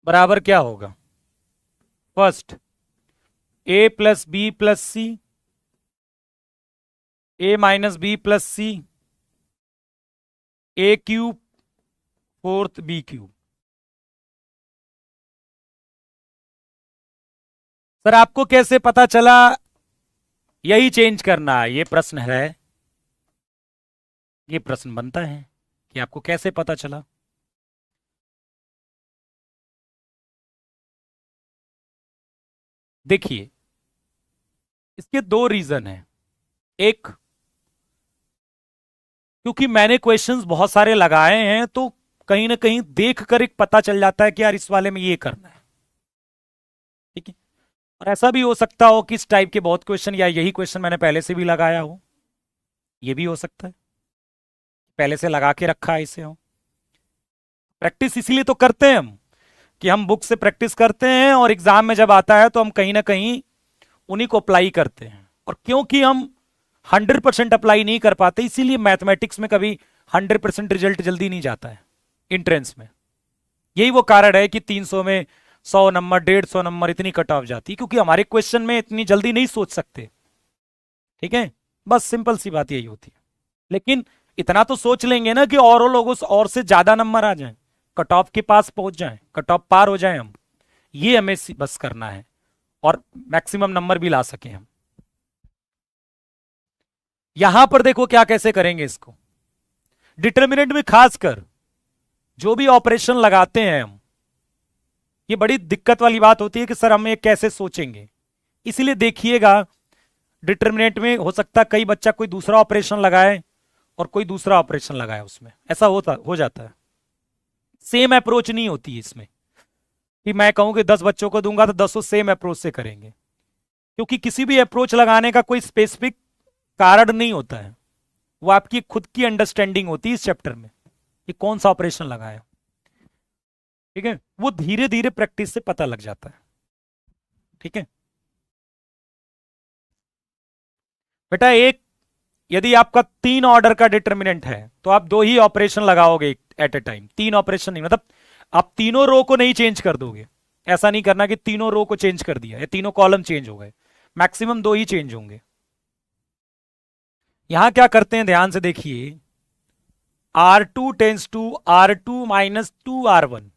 बराबर क्या होगा। First A plus B plus C, A minus B plus C, A cube fourth B cube. Sir आपको कैसे पता चला, यही change करना है, ये प्रश्न है, ये प्रश्न बनता है कि आपको कैसे पता चला। देखिए इसके दो रीजन हैं। एक, क्योंकि मैंने क्वेश्चंस बहुत सारे लगाए हैं तो कहीं ना कहीं देख कर एक पता चल जाता है कि यार इस वाले में ये करना है, ठीक है। और ऐसा भी हो सकता हो कि इस टाइप के बहुत क्वेश्चन या यही क्वेश्चन मैंने पहले से भी लगाया हो, ये भी हो सकता है, पहले से लगा के रखा है इसे हो। प्रैक्टिस इसीलिए तो करते हैं हम, कि हम बुक से प्रैक्टिस करते हैं और एग्जाम में जब आता है तो हम कहीं ना कहीं उन्हीं को अप्लाई करते हैं। और क्योंकि हम 100% अप्लाई नहीं कर पाते, इसीलिए मैथमेटिक्स में कभी 100% रिजल्ट जल्दी नहीं जाता है इंट्रेंस में। यही वो कारण है कि 300 में 100 नंबर, 150 नंबर इतनी कट ऑफ जाती है, क्योंकि हमारे क्वेश्चन में इतनी जल्दी नहीं सोच सकते, ठीक है। बस सिंपल सी बात यही होती है। लेकिन इतना तो सोच लेंगे ना कि और लोगों से और से ज्यादा नंबर आ जाएं, कट ऑफ के पास पहुंच जाएं, कट ऑफ पार हो जाएं हम, ये हमें बस करना है और मैक्सिमम नंबर भी ला सकें हम। यहां पर देखो क्या कैसे करेंगे इसको, डिटर्मिनेंट में खासकर जो भी ऑपरेशन लगाते हैं हम, ये बड़ी दिक्कत वाली बात होती है कि सर हम ये कैसे सोचेंगे। इसीलिए देखिएगा डिटर्मिनेंट में हो सकता है कई बच्चा कोई दूसरा ऑपरेशन लगाए और कोई दूसरा ऑपरेशन लगाए, उसमें ऐसा हो जाता है। सेम अप्रोच नहीं होती है इसमें कि मैं कहूं कि 10 बच्चों को दूंगा तो 10 सेम अप्रोच से करेंगे, क्योंकि किसी भी अप्रोच लगाने का कोई स्पेसिफिक कारण नहीं होता है, वो आपकी खुद की अंडरस्टैंडिंग होती है इस चैप्टर में कि कौन सा ऑपरेशन लगाया, ठीक है। वो धीरे धीरे प्रैक्टिस से पता लग जाता है, ठीक है बेटा। एक, यदि आपका 3 ऑर्डर का डिटर्मिनेंट है तो आप 2 ही ऑपरेशन लगाओगे एट ए टाइम, 3 ऑपरेशन नहीं, मतलब आप तीनों रो को नहीं चेंज कर दोगे, ऐसा नहीं करना कि तीनों रो को चेंज कर दिया या तीनों कॉलम चेंज हो गए, मैक्सिमम 2 ही चेंज होंगे। यहां क्या करते हैं ध्यान से देखिए, R2 tense to R2 minus 2R1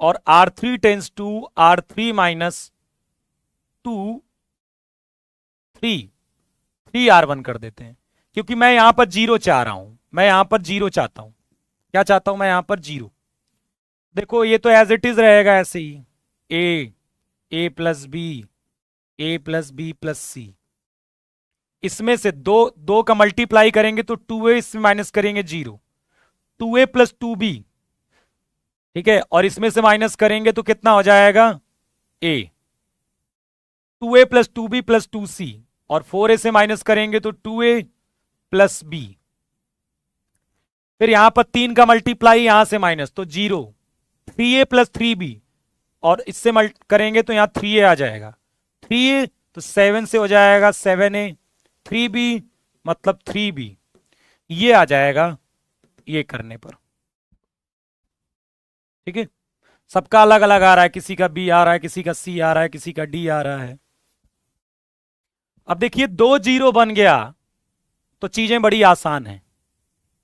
और R3 tense to R3 minus 2 3R1 कर देते हैं, क्योंकि मैं यहां पर 0 चाह रहा हूं, मैं यहां पर 0 चाहता हूं, क्या चाहता हूं मैं यहां पर 0। देखो ये तो एज इट इज रहेगा ऐसे ही, ए plus B, A plus B plus सी, इसमें से दो दो का मल्टीप्लाई करेंगे तो 2a, इसमें माइनस करेंगे 0, 2a प्लस 2b, ठीक है, और इसमें से माइनस करेंगे तो कितना हो जाएगा a, 2a plus 2b plus 2c, और 4a से माइनस करेंगे तो 2a प्लस b, फिर यहां पर 3 का मल्टीप्लाई यहां से माइनस तो 0, 3a प्लस 3b, और इससे करेंगे तो यहां 3a आ जाएगा, 3a तो 7 से हो जाएगा 7a, 3b मतलब 3b, ये आ जाएगा ये करने पर, ठीक है। सबका अलग अलग आ रहा है, किसी का b आ रहा है, किसी का c आ रहा है, किसी का d आ रहा है। अब देखिए 2 0 बन गया तो चीजें बड़ी आसान है।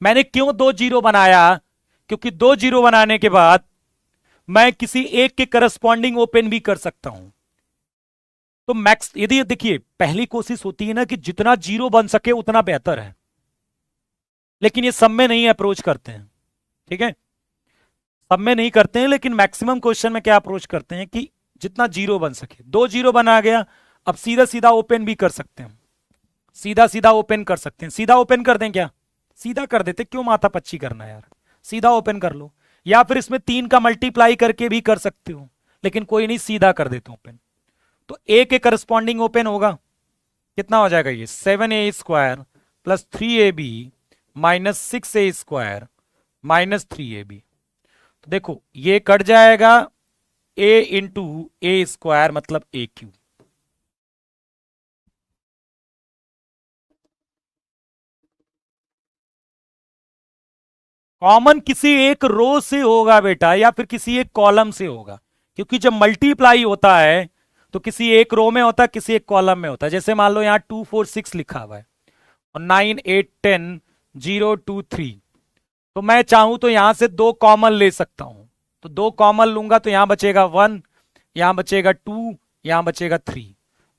मैंने क्यों 2 0 बनाया, क्योंकि 2 0 बनाने के बाद मैं किसी एक के करस्पॉन्डिंग ओपन भी कर सकता हूं। तो मैक्स, यदि देखिए पहली कोशिश होती है ना कि जितना 0 बन सके उतना बेहतर है, लेकिन ये सब में नहीं अप्रोच करते हैं, ठीक है, सब में नहीं करते हैं, लेकिन मैक्सिमम क्वेश्चन में क्या अप्रोच करते हैं कि जितना 0 बन सके। 2 0 बना गया, अब सीधा सीधा ओपन भी कर सकते हैं, सीधा सीधा ओपन कर सकते हैं, सीधा ओपन कर दें क्या, सीधा कर देते, क्यों माथा पच्ची करना यार, सीधा ओपन कर लो, या फिर इसमें 3 का मल्टीप्लाई करके भी कर सकते हो, लेकिन कोई नहीं, सीधा कर देते ओपन। तो ए के करस्पॉन्डिंग ओपन होगा, कितना हो जाएगा ये 7a square plus 3ab minus 6a square minus 3ab। तो देखो ये कट जाएगा, a इंटू ए स्क्वायर मतलब a क्यूब, कॉमन किसी एक रो से होगा बेटा या फिर किसी एक कॉलम से होगा, क्योंकि जब मल्टीप्लाई होता है तो किसी एक रो में होता है, किसी एक कॉलम में होता है। जैसे मान लो यहां 2 4 6 लिखा हुआ है और 9 8 10 0 2 3, तो मैं चाहूं तो यहां से 2 कॉमन ले सकता हूं, तो 2 कॉमन लूंगा तो यहां बचेगा 1, यहां बचेगा 2, यहां बचेगा 3,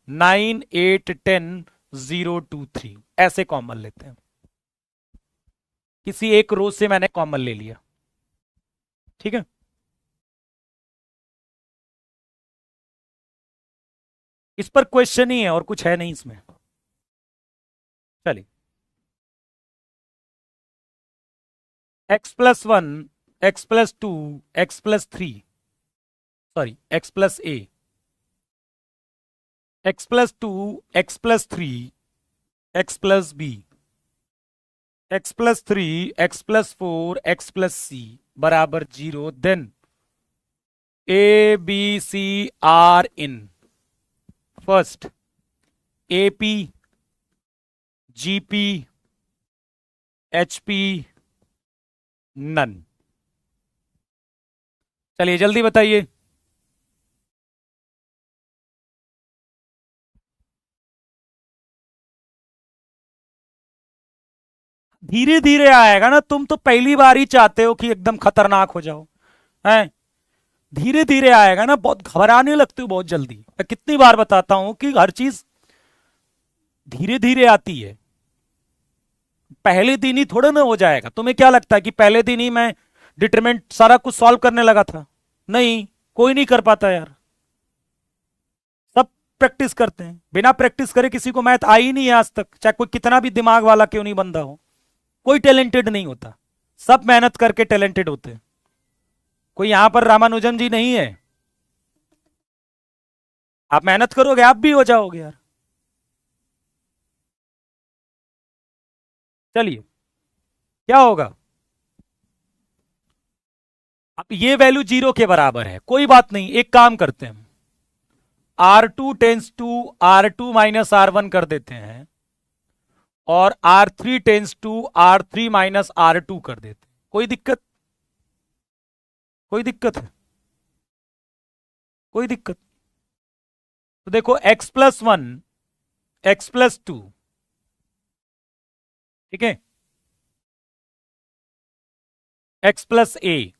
9 8 10 0 2 3, ऐसे कॉमन लेते हैं, किसी एक रो से मैंने कॉमन ले लिया, ठीक है। इस पर क्वेश्चन ही है और कुछ है नहीं इसमें, चलिए। x plus 1, x plus 2, x plus 3, sorry x plus a, x plus 2, x plus 3, x plus b, x plus 3, x plus 4, x plus c बराबर 0, then a b c are in first AP, GP, HP, none. चलिए जल्दी बताइए, धीरे धीरे आएगा ना, तुम तो पहली बार ही चाहते हो कि एकदम खतरनाक हो जाओ, हैं, धीरे धीरे आएगा ना, बहुत घबराने लगते हो बहुत जल्दी। मैं कितनी बार बताता हूं कि हर चीज धीरे धीरे आती है, पहले दिन ही थोड़ा ना हो जाएगा। तुम्हें क्या लगता है कि पहले दिन ही मैं डिटरमिनेंट सारा कुछ सॉल्व करने लगा था? नहीं, कोई नहीं कर पाता यार, सब प्रैक्टिस करते हैं, बिना प्रैक्टिस करे किसी को मैथ आई नहीं है आज तक, चाहे कोई कितना भी दिमाग वाला क्यों नहीं बंदा हो, कोई टैलेंटेड नहीं होता, सब मेहनत करके टैलेंटेड होते हैं। कोई यहां पर रामानुजन जी नहीं है, आप मेहनत करोगे आप भी हो जाओगे यार। चलिए क्या होगा, अब ये वैल्यू 0 के बराबर है, कोई बात नहीं, एक काम करते हैं, R2 tense to R2 minus R1 कर देते हैं और R3 tense to R3 minus R2 कर देते हैं। कोई दिक्कत? कोई दिक्कत है? कोई दिक्कत? तो देखो x+1, x+2, ठीक है, x+a,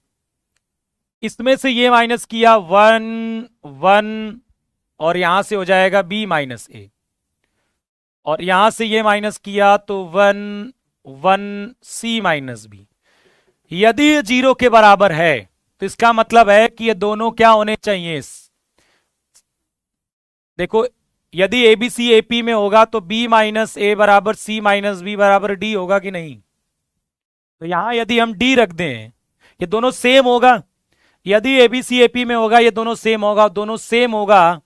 इसमें से ये माइनस किया 1 1, और यहां से हो जाएगा b-a, और यहां से ये माइनस किया तो 1 1 c-b। यदि ये 0 के बराबर है तो इसका मतलब है कि ये दोनों क्या होने चाहिए। देखो, यदि ए बी सी ए पी में होगा तो b-a बराबर c-b बराबर d होगा कि नहीं? तो यहां यदि हम d रख दें, ये दोनों सेम होगा। यदि ए बी सी ए पी में होगा, ये दोनों सेम होगा, दोनों सेम होगा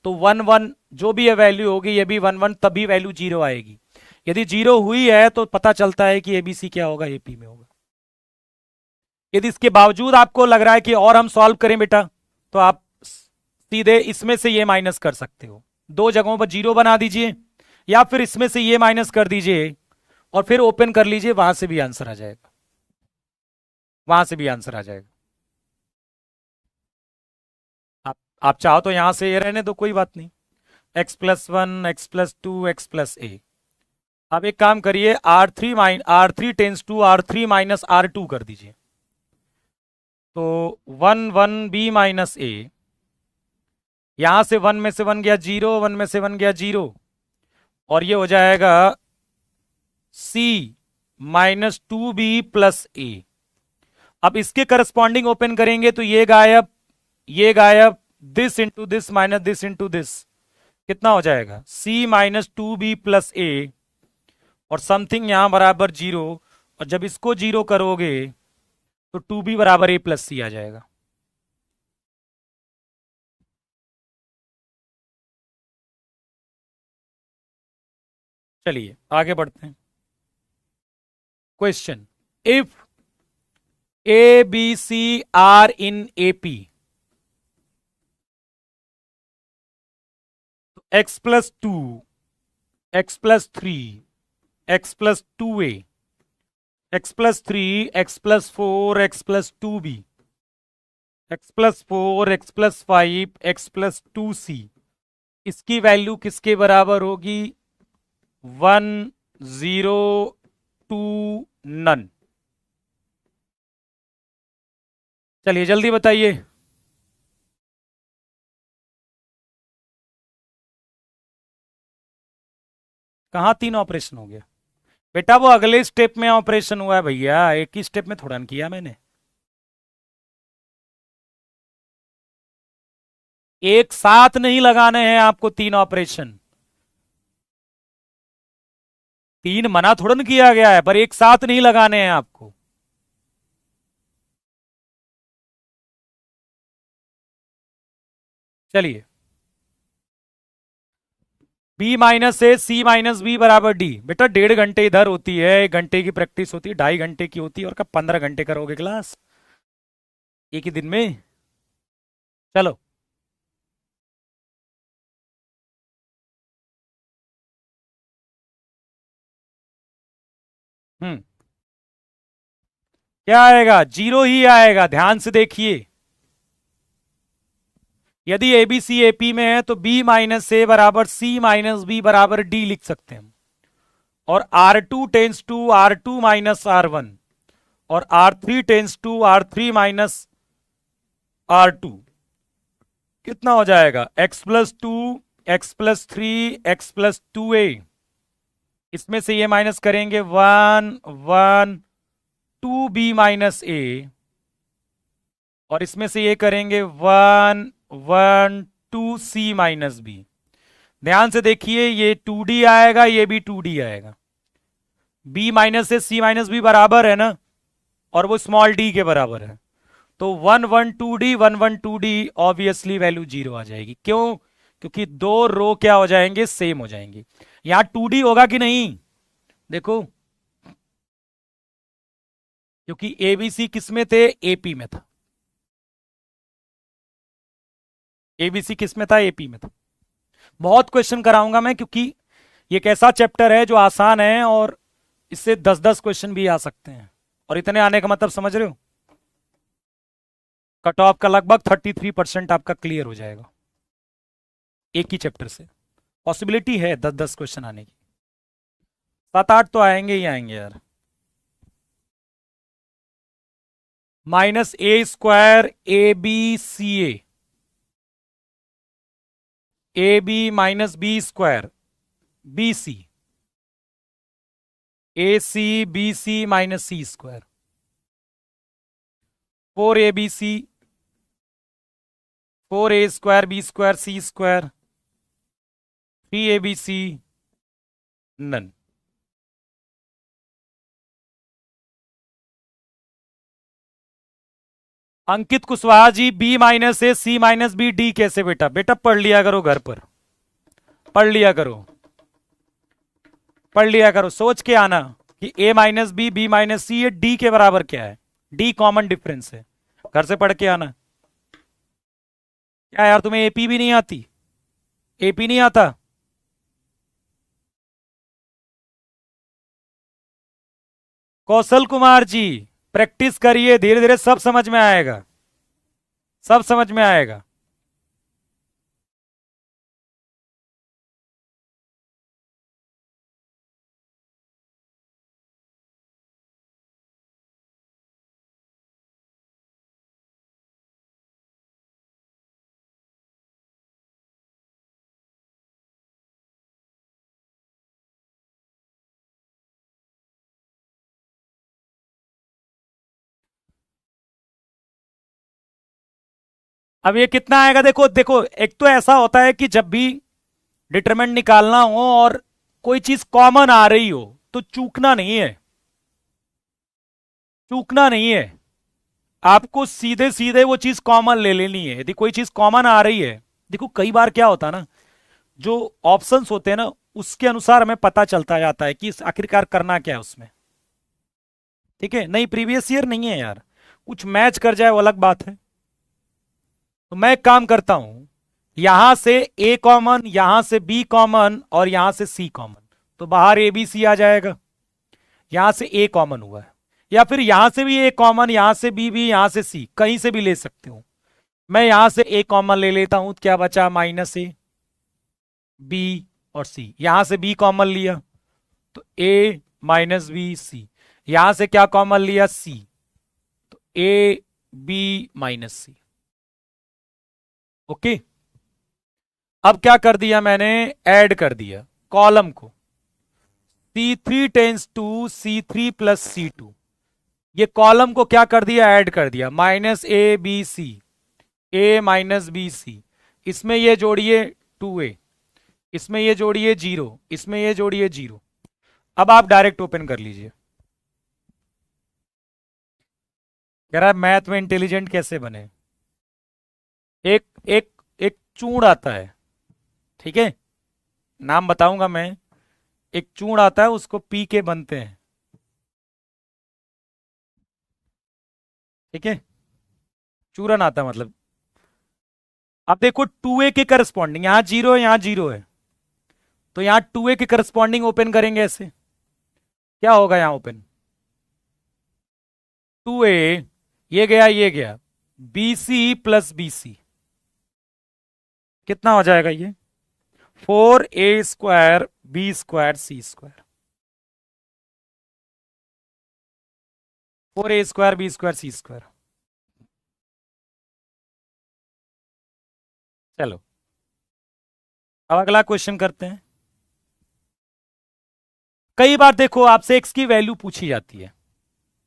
तो 1 1 जो भी ये वैल्यू होगी, ये भी 1 1, तभी वैल्यू 0 आएगी। यदि 0 हुई है तो पता चलता है कि एबीसी क्या होगा, एपी में होगा। यदि इसके बावजूद आपको लग रहा है कि और हम सॉल्व करें बेटा, तो आप सीधे इसमें से ये माइनस कर सकते हो, दो जगहों पर 0 बना दीजिए, या फिर इसमें से ये माइनस कर दीजिए और फिर ओपन कर लीजिए, वहां से भी आंसर आ जाएगा, वहां से भी आंसर आ जाएगा। आप चाहो तो यहां से ये रहने दो, कोई बात नहीं, x+1, x+2, x+a। अब एक काम करिए, R3 tense to R3 minus R2 कर दीजिए, तो 1 1 b-a, यहां से 1 में से 1 गया 0, 1 में से 1 गया 0, और ये हो जाएगा c-2b+a। अब इसके करस्पॉन्डिंग ओपन करेंगे तो ये गायब, ये गायब, this into this minus this into this, कितना हो जाएगा c-2b+a, और समथिंग यहां बराबर 0, और जब इसको 0 करोगे तो 2b बराबर a+c आ जाएगा। चलिए आगे बढ़ते हैं। Question, if A B C are in AP, x+2, x+3, x+2a, x+3, x+4, x+2b, x+4, x+5, x+2c, इसकी वैल्यू किसके बराबर होगी? 1 0 2 नन। चलिए जल्दी बताइए। कहां 3 ऑपरेशन हो गया बेटा? वो अगले स्टेप में ऑपरेशन हुआ है भैया, एक ही स्टेप में थोड़ा न किया मैंने। एक साथ नहीं लगाने हैं आपको 3 ऑपरेशन, 3 मना थोड़ा न किया गया है, पर एक साथ नहीं लगाने हैं आपको। चलिए, b-a c-b बराबर d, बेटा 1.5 घंटे इधर होती है, 1 घंटे की प्रैक्टिस होती है, 2.5 घंटे की होती है, और कब 15 घंटे करोगे क्लास एक ही दिन में? चलो, क्या आएगा? 0 ही आएगा, ध्यान से देखिए। यदि ए बी सी ए पी में है तो b-a बराबर c-b बराबर d लिख सकते हैं हम, और R2 tense to R2 minus R1, और R3 tense to R3 minus R2, कितना हो जाएगा? x+2, x+3, x+2a, इसमें से ये माइनस करेंगे 1 1 2b-a, और इसमें से ये करेंगे 1 1 2c-b। ध्यान से देखिए, ये 2d आएगा, ये भी 2d आएगा, b- से c-b बराबर है ना, और वो स्मॉल d के बराबर है, तो 1 1 2d 1 1 2d, ऑब्वियसली वैल्यू 0 आ जाएगी। क्यों? क्योंकि दो रो क्या हो जाएंगे? सेम हो जाएंगे। यहां 2d होगा कि नहीं? देखो, क्योंकि एबीसी किस में थे? एपी में था। एबीसी किस में था? एपी में था। बहुत क्वेश्चन कराऊंगा मैं, क्योंकि ये एक ऐसा चैप्टर है जो आसान है और इससे 10 10 क्वेश्चन भी आ सकते हैं। और इतने आने का मतलब समझ रहे हो, कट ऑफ का लगभग 33% आपका क्लियर हो जाएगा एक ही चैप्टर से। पॉसिबिलिटी है 10-10 क्वेश्चन आने की, 7-8 तो आएंगे ही आएंगे यार। -a² ABCA, AB -B² BC, AC BC -C², 4ABC 4a² B² C², 3ABC none. Ankit Kushwaha ji, B-A C-B D कैसे बेटा? बेटा पढ़ लिया करो घर पर, पढ़ लिया करो, पढ़ लिया करो, सोच के आना कि A-B B-C ये D के बराबर क्या है, D कॉमन डिफरेंस है, घर से पढ़ के आना। क्या यार तुम्हें एपी भी नहीं आती? एपी नहीं आता? कौशल कुमार जी प्रैक्टिस करिए, धीरे धीरे सब समझ में आएगा, सब समझ में आएगा। अब ये कितना आएगा? देखो देखो, एक तो ऐसा होता है कि जब भी डिटरमिनेंट निकालना हो और कोई चीज कॉमन आ रही हो तो चूकना नहीं है, चूकना नहीं है, आपको सीधे सीधे वो चीज कॉमन ले लेनी है। यदि कोई चीज कॉमन आ रही है, देखो कई बार क्या होता है ना, जो ऑप्शंस होते हैं ना उसके अनुसार हमें पता चलता जाता है कि आखिरकार करना क्या है उसमें। ठीक है, नहीं प्रीवियस ईयर नहीं है यार, कुछ मैच कर जाए वो अलग बात है। तो मैं एक काम करता हूं, यहां से ए कॉमन, यहां से बी कॉमन और यहां से सी कॉमन, तो बाहर ए बी सी आ जाएगा। यहां से ए कॉमन हुआ है, या फिर यहां से भी ए कॉमन, यहां से बी भी, यहां से सी, कहीं से भी ले सकते हो। मैं यहां से ए कॉमन ले लेता हूं, क्या बचा? -A बी और सी। यहां से बी कॉमन लिया तो A -B C, यहां से क्या कॉमन लिया? C, तो AB-C। ओके, अब क्या कर दिया मैंने? ऐड कर दिया कॉलम को, C3 tense to C3 + C2। ये कॉलम को क्या कर दिया? ऐड कर दिया, -ABC A-BC, इसमें ये जोड़िए 2A, इसमें ये जोड़िए 0, इसमें ये जोड़िए 0। अब आप डायरेक्ट ओपन कर लीजिए। कह रहा है मैथ में इंटेलिजेंट कैसे बने? एक एक एक चूड़ आता है, ठीक है, नाम बताऊंगा मैं। एक चूड़ आता है, उसको पी के बनते हैं, ठीक है, चूरन आता है मतलब। अब देखो 2A के करस्पॉन्डिंग, यहां 0 है, यहां 0 है, तो यहां 2A के करस्पॉन्डिंग ओपन करेंगे ऐसे, क्या होगा यहां ओपन? 2A, ये गया ये गया, BC + BC, कितना हो जाएगा ये? 4A² B² C², 4A² B² C²। चलो अब अगला क्वेश्चन करते हैं। कई बार देखो आपसे एक्स की वैल्यू पूछी जाती है,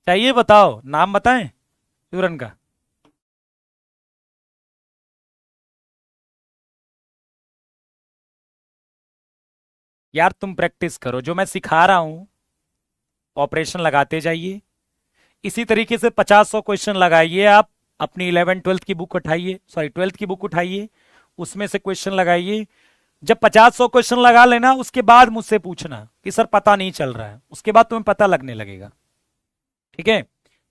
चाहिए बताओ, नाम बताएं स्टूडेंट का। यार तुम प्रैक्टिस करो, जो मैं सिखा रहा हूं ऑपरेशन लगाते जाइए, इसी तरीके से 50-100 क्वेश्चन लगाइए आप। अपनी 11th-12th की बुक उठाइए, सॉरी 12th की बुक उठाइए, उसमें से क्वेश्चन लगाइए। जब 50-100 क्वेश्चन लगा लेना, उसके बाद मुझसे पूछना कि सर पता नहीं चल रहा है, उसके बाद तुम्हें पता लगने लगेगा। ठीक है,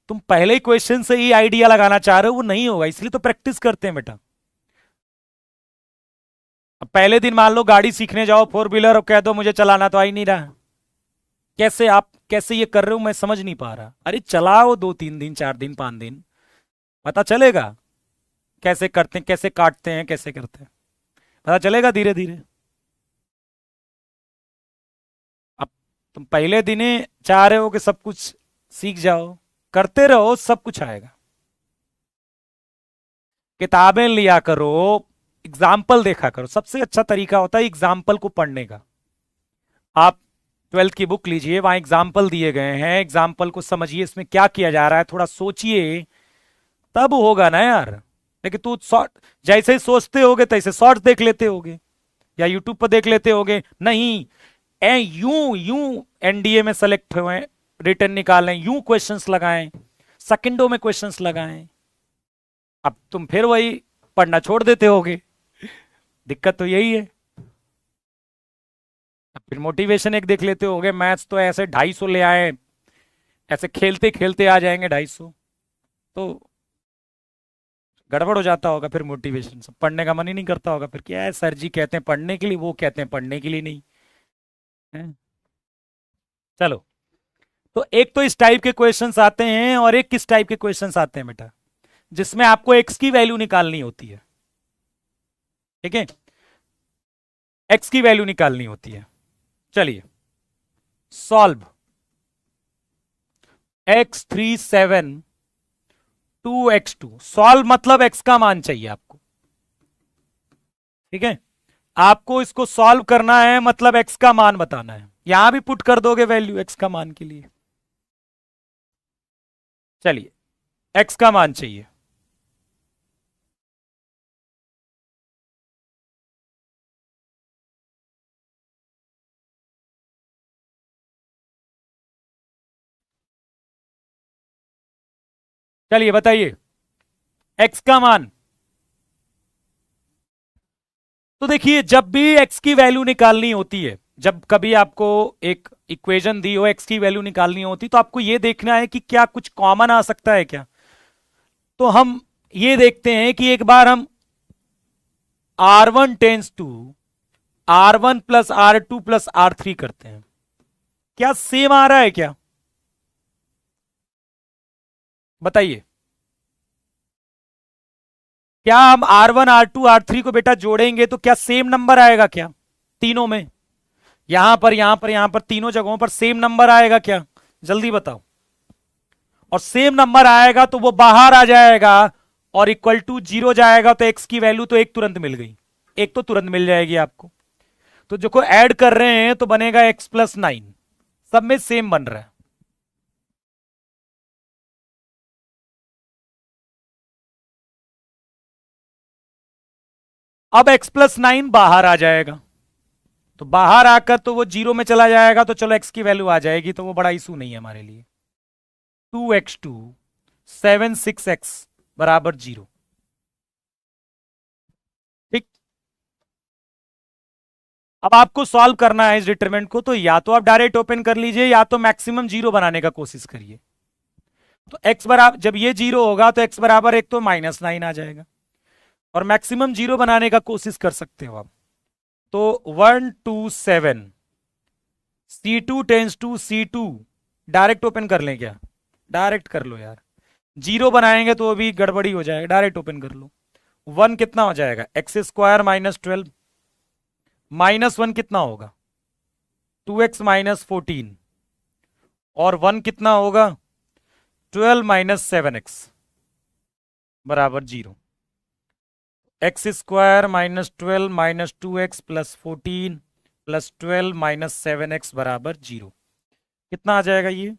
तुम पहले ही क्वेश्चन से ही आइडिया लगाना चाह रहे हो, वो नहीं होगा, इसलिए तो प्रैक्टिस करते हैं बेटा। अब पहले दिन मान लो गाड़ी सीखने जाओ 4 व्हीलर और कह दो मुझे चलाना तो आ ही नहीं रहा, कैसे आप कैसे ये कर रहे हो मैं समझ नहीं पा रहा। अरे चलाओ 2-3 दिन 4 दिन 5 दिन, पता चलेगा कैसे करते हैं, कैसे काटते हैं, कैसे करते हैं, पता चलेगा धीरे धीरे। अब तुम पहले दिन ही चाह रहे हो कि सब कुछ सीख जाओ, करते रहो सब कुछ आएगा। किताबें लिया करो, एग्जाम्पल देखा करो, सबसे अच्छा तरीका होता है एग्जाम्पल को पढ़ने का। आप 12th की बुक लीजिए, वहां एग्जाम्पल दिए गए हैं, एग्जाम्पल को समझिए इसमें क्या किया जा रहा है, थोड़ा सोचिए, तब होगा ना यार। लेकिन तू शॉर्ट जैसे ही सोचते होगे तैसे शॉर्ट्स देख लेते होगे या यूट्यूब पर देख लेते होगे। नहीं, यूं यूं एनडीए में सेलेक्ट हुए, रिटर्न निकालें, यूं क्वेश्चंस लगाएं, सेकंडों में क्वेश्चंस लगाएं। अब तुम फिर वही पढ़ना छोड़ देते होगे, दिक्कत तो यही है। अब फिर मोटिवेशन एक देख लेते होगे, मैथ्स तो ऐसे 250 ले आए, ऐसे खेलते खेलते आ जाएंगे 250, तो गड़बड़ हो जाता होगा। फिर मोटिवेशन सब पढ़ने का मन ही नहीं करता होगा। फिर क्या है, सर जी कहते हैं पढ़ने के लिए, वो कहते हैं पढ़ने के लिए नहीं है। चलो, तो एक तो इस टाइप के क्वेश्चंस आते हैं, और एक किस टाइप के क्वेश्चंस आते हैं बेटा, जिसमें आपको एक्स की वैल्यू निकालनी होती है। ठीक है, एक्स की वैल्यू निकालनी होती है। चलिए, सॉल्व x3 7 2x2। सॉल्व मतलब एक्स का मान चाहिए आपको। ठीक है, आपको इसको सॉल्व करना है, मतलब एक्स का मान बताना है। यहां भी पुट कर दोगे वैल्यू एक्स का मान के लिए। चलिए, एक्स का मान चाहिए। चलिए बताइए एक्स का मान। तो देखिए, जब भी एक्स की वैल्यू निकालनी होती है, जब कभी आपको एक इक्वेशन दी हो, एक्स की वैल्यू निकालनी होती, तो आपको यह देखना है कि क्या कुछ कॉमन आ सकता है क्या। तो हम ये देखते हैं कि एक बार हम R1 tense to R1 plus R2 plus R3 करते हैं, क्या सेम आ रहा है क्या, बताइए। क्या हम R1 R2 R3 को बेटा जोड़ेंगे तो क्या सेम नंबर आएगा क्या, तीनों में, यहां पर यहां पर यहां पर तीनों जगहों पर सेम नंबर आएगा क्या, जल्दी बताओ। और सेम नंबर आएगा तो वो बाहर आ जाएगा, और इक्वल टू 0 जाएगा, तो एक्स की वैल्यू तो एक तुरंत मिल गई, एक तो तुरंत मिल जाएगी आपको। तो जो को ऐड कर रहे हैं तो बनेगा x+9, सब में सेम बन रहा है। अब x+9 बाहर आ जाएगा, तो बाहर आकर तो वो 0 में चला जाएगा, तो चलो x की वैल्यू आ जाएगी, तो वो बड़ा इशू नहीं है हमारे लिए। 2x2 7 6x बराबर 0। ठीक, अब आपको सॉल्व करना है इस डिटरमिनेंट को, तो या तो आप डायरेक्ट ओपन कर लीजिए, या तो मैक्सिमम 0 बनाने का कोशिश करिए। तो x बराबर, जब ये 0 होगा तो x बराबर एक तो -9 आ जाएगा, और मैक्सिमम 0 बनाने का कोशिश कर सकते हो आप। तो 1 2 7 C2 tense to C2, direct open कर लें क्या, डायरेक्ट कर लो यार, 0 बनाएंगे तो अभी गड़बड़ी हो जाएगा, डायरेक्ट ओपन कर लो। 1 कितना हो जाएगा, x² -12, -1 कितना होगा, 2x -14, और 1 कितना होगा, 12 - 7x बराबर 0। x² -12 -2x plus 14 plus 12 - 7x बराबर 0। कितना आ जाएगा ये,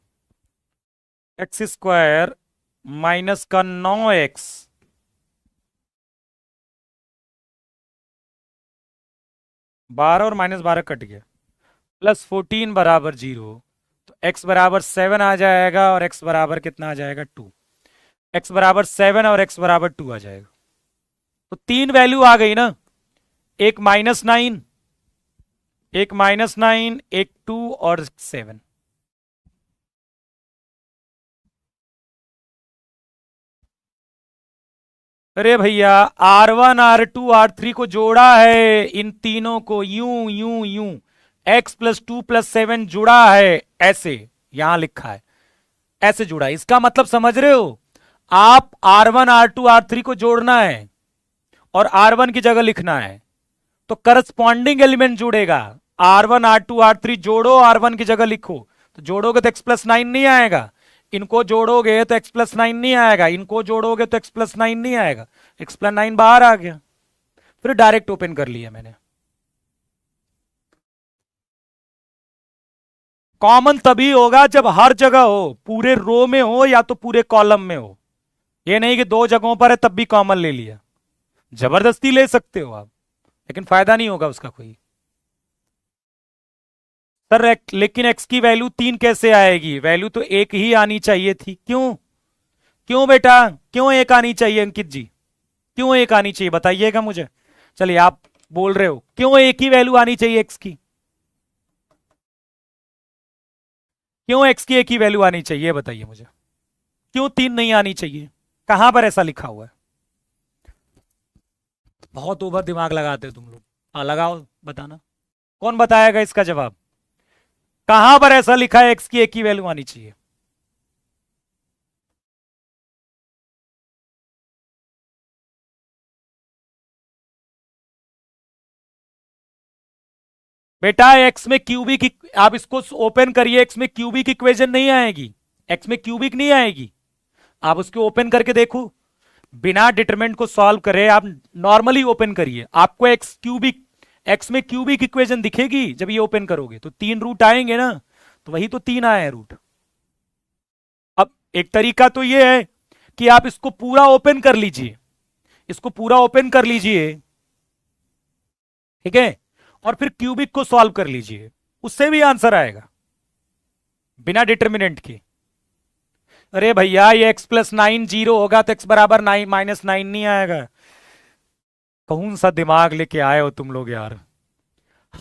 x² माइनस का 9x, बारह और -12 कट गया, प्लस 14 बराबर 0। तो x बराबर 7 आ जाएगा, और x बराबर कितना आ जाएगा, 2। x बराबर 7 और x बराबर 2 आ जाएगा। तो तीन वैल्यू आ गई ना, एक -9, एक -9, एक 2 और 7। अरे भैया, R1 R2 R3 को जोड़ा है, इन तीनों को यूं यूं यूं, x प्लस 2 + 7 जुड़ा है, ऐसे यहां लिखा है, ऐसे जुड़ा है। इसका मतलब समझ रहे हो, आप R1 R2 R3 को जोड़ना है और R1 की जगह लिखना है, तो करस्पॉन्डिंग एलिमेंट जुड़ेगा। R1 R2 R3 जोड़ो, R1 की जगह लिखो, तो जोड़ोगे तो x+9 नहीं आएगा, इनको जोड़ोगे तो x+9 नहीं आएगा, इनको जोड़ोगे तो x+9 नहीं आएगा, x+9 बाहर आ गया। फिर डायरेक्ट ओपन कर लिया मैंने। कॉमन तभी होगा जब हर जगह हो, पूरे रो में हो या तो पूरे कॉलम में हो। ये नहीं कि दो जगहों पर है तब भी कॉमन ले लिया, जबरदस्ती ले सकते हो आप, लेकिन फायदा नहीं होगा उसका कोई। सर लेकिन x की वैल्यू 3 कैसे आएगी? वैल्यू तो एक ही आनी चाहिए थी। क्यों? क्यों बेटा, क्यों एक आनी चाहिए अंकित जी? क्यों एक आनी चाहिए बताइएगा मुझे। चलिए आप बोल रहे हो क्यों एक ही वैल्यू आनी चाहिए x की? क्यों x की एक ही वैल्यू आनी चाहिए बताइए मुझे, क्यों 3 नहीं आनी चाहिए? कहां पर ऐसा लिखा हुआ है? बहुत ओवर दिमाग लगाते हो तुम लोग। हाँ लगाओ, बताना कौन बताएगा इसका जवाब। कहां पर ऐसा लिखा है x की एक ही वैल्यू आनी चाहिए? बेटा x में क्यूबिक, आप इसको ओपन करिए, x में क्यूबिक इक्वेशन नहीं आएगी, x में क्यूबिक नहीं आएगी। आप उसको ओपन करके देखो, बिना डिटरमिनेंट को सॉल्व करे आप नॉर्मली ओपन करिए, आपको एक्स में क्यूबिक इक्वेशन दिखेगी। जब ये ओपन करोगे तो 3 रूट आएंगे ना, तो वही तो 3 आए हैं रूट। अब एक तरीका तो ये है कि आप इसको पूरा ओपन कर लीजिए, इसको पूरा ओपन कर लीजिए, ठीक है, और फिर क्यूबिक को सॉल्व कर लीजिए, उससे भी आंसर आएगा बिना डिटरमिनेंट के। अरे भैया ये x+9 जीरो होगा तो x बराबर 9 -9 नहीं आएगा। कौन सा दिमाग लेके आए हो तुम लोग यार।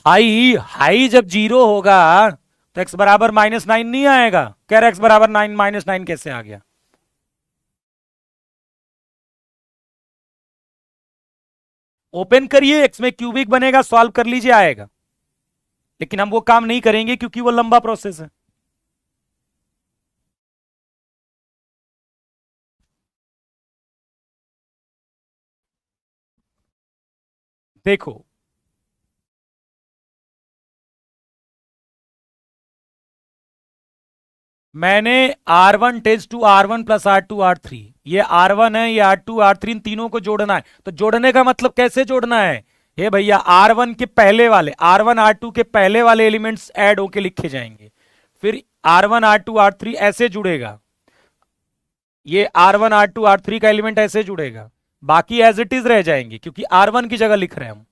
हाई हाई जब जीरो होगा तो x बराबर -9 नहीं आएगा। कह रहा x बराबर 9 -9 कैसे आ गया? ओपन करिए, x में क्यूबिक बनेगा, सॉल्व कर लीजिए, आएगा। लेकिन हम वो काम नहीं करेंगे क्योंकि वो लंबा प्रोसेस है। देखो मैंने R1 stage to R1 + R2 R3, ये R1 है, ये R2 R3, इन तीनों को जोड़ना है। तो जोड़ने का मतलब कैसे जोड़ना है? ये भैया R1 के पहले वाले, R1 R2 के पहले वाले एलिमेंट्स ऐड होके लिखे जाएंगे, फिर R1 R2 R3 ऐसे जुड़ेगा, ये R1 R2 R3 का एलिमेंट ऐसे जुड़ेगा, बाकी एज इट इज रह जाएंगे क्योंकि R1 की जगह लिख रहे हैं हम।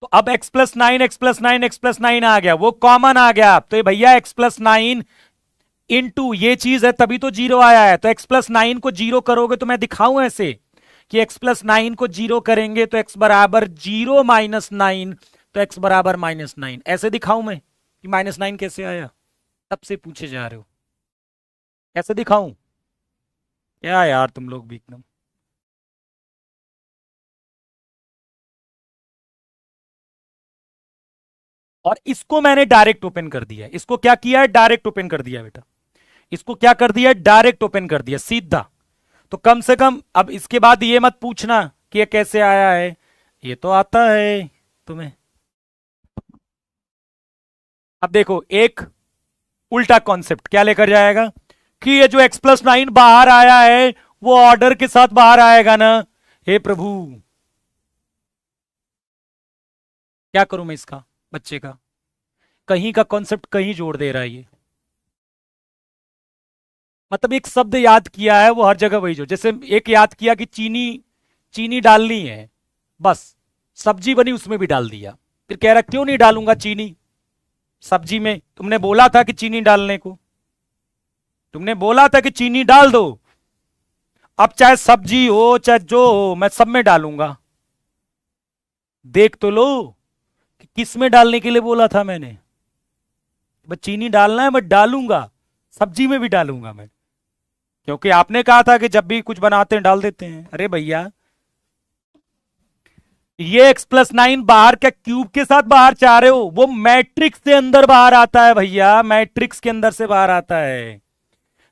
तो अब x+9 x+9 x+9 आ गया, वो कॉमन आ गया। तो ये भैया x+9 इनटू ये चीज है तभी तो जीरो आया है। तो x+9 को जीरो करोगे तो मैं दिखाऊं ऐसे कि x+9 को जीरो करेंगे तो x बराबर 0 -9, तो x बराबर -9, ऐसे दिखाऊं मैं कि -9 कैसे आया? तब से पूछे जा रहे हो कैसे दिखाऊं? क्या यार तुम लोग भी एकदम। और इसको मैंने डायरेक्ट ओपन कर दिया, इसको क्या किया है? डायरेक्ट ओपन कर दिया बेटा, इसको क्या कर दिया? डायरेक्ट ओपन कर दिया सीधा। तो कम से कम अब इसके बाद ये मत पूछना कि ये कैसे आया है, ये तो आता है तुम्हें। अब देखो एक उल्टा कॉन्सेप्ट क्या लेकर जाएगा कि ये जो x+9 बाहर आया है वो ऑर्डर के साथ बाहर आएगा ना। हे प्रभु, क्या करूं मैं इसका बच्चे का? कहीं का कॉन्सेप्ट कहीं जोड़ दे रहा है ये। मतलब एक शब्द याद किया है वो हर जगह वही, जो जैसे एक याद किया कि चीनी, चीनी डालनी है, बस सब्जी बनी उसमें भी डाल दिया। फिर कह रहा क्यों नहीं डालूंगा चीनी सब्जी में? तुमने बोला था कि चीनी डालने को, तुमने बोला था कि चीनी डाल दो। अब चाहे सब्जी हो चाहे जो हो मैं सब में डालूंगा। देख तो लो कि किस में डालने के लिए बोला था मैंने। बस चीनी डालना है, मैं डालूंगा, सब्जी में भी डालूंगा मैं, क्योंकि आपने कहा था कि जब भी कुछ बनाते हैं डाल देते हैं। अरे भैया ये x+9 बाहर क्या क्यूब के साथ बाहर चाह रहे हो? वो मैट्रिक्स से अंदर बाहर आता है भैया, मैट्रिक्स के अंदर से बाहर आता है।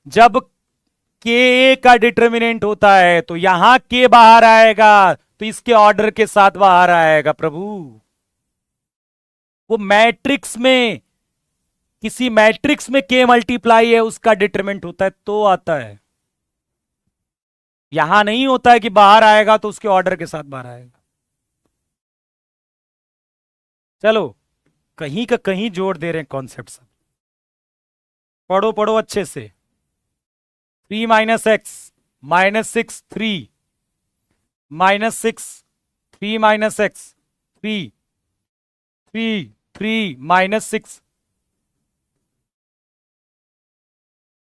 जब के का डिटर्मिनेंट होता है तो यहां के बाहर आएगा, तो इसके ऑर्डर के साथ बाहर आएगा प्रभु। वो मैट्रिक्स में, किसी मैट्रिक्स में के मल्टीप्लाई है उसका डिटरमिनेंट होता है तो आता है। यहां नहीं होता है कि बाहर आएगा तो उसके ऑर्डर के साथ बाहर आएगा। चलो कहीं का कहीं जोड़ दे रहे हैं कॉन्सेप्ट सब। पढ़ो पढ़ो अच्छे से। 3 माइनस एक्स -6 3 -6 3 माइनस एक्स 3 3 3 -6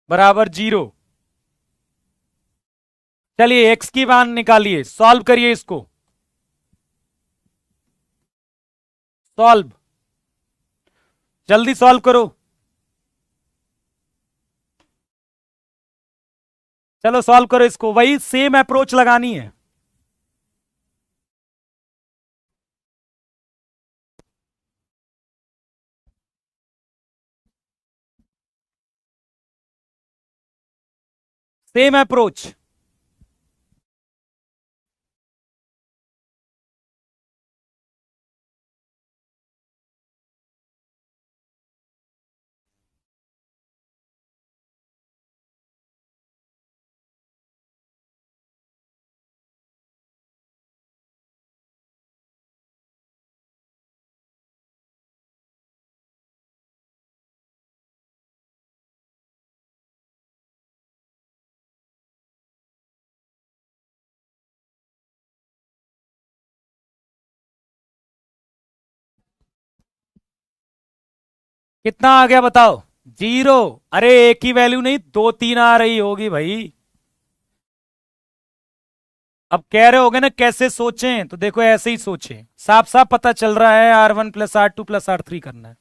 बराबर 0। चलिए एक्स की मान निकालिए, सॉल्व करिए इसको। सॉल्व, जल्दी सॉल्व करो। चलो सॉल्व करो इसको, वही सेम अप्रोच लगानी है। Same approach. कितना आ गया बताओ? 0। अरे एक ही वैल्यू नहीं, 2 3 आ रही होगी भाई। अब कह रहे होगे ना कैसे सोचें, तो देखो ऐसे ही सोचें, साफ साफ पता चल रहा है R1 + R2 + R3 करना है।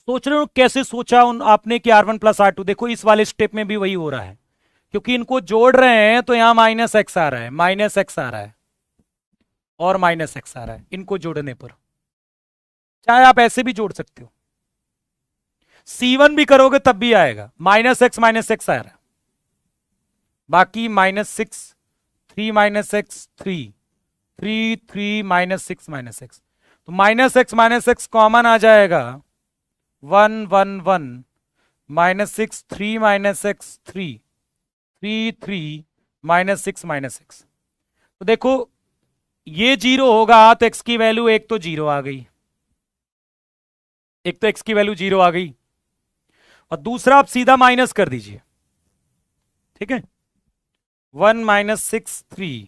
सोच रहे हो कैसे सोचा उन आपने कि R1 + R2? देखो इस वाले स्टेप में भी वही हो रहा है, क्योंकि इनको जोड़ रहे हैं तो यहां -x आ रहा है, -x आ रहा है और -x आ रहा है इनको जोड़ने पर। चाहे आप ऐसे भी जोड़ सकते हो, C1 भी करोगे तब भी आएगा, -x आ रहा है। बाकी -6 3 -x 3 3 3 -6 -x, तो -x कॉमन आ जाएगा, 1 1 1 -6 3 -x 3 3 3 -6 तो देखो ये 0 होगा तो x की वैल्यू एक तो 0 आ गई, एक तो x की वैल्यू 0 आ गई, और दूसरा आप सीधा माइनस कर दीजिए, ठीक है। 1 -6 3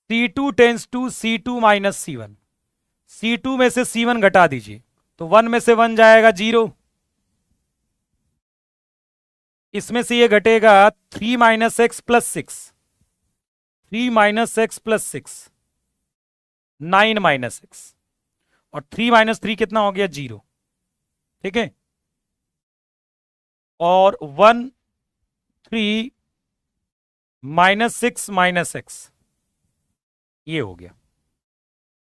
C2 tense to C2 - C1, C2 में से C1 घटा दीजिए तो 1 में से 1 जाएगा 0, इसमें से ये घटेगा 3 -x + 6 3 -x + 6 9 -x, और 3 - 3 कितना हो गया 0, ठीक है। और 1 3 -6 -x ये हो गया।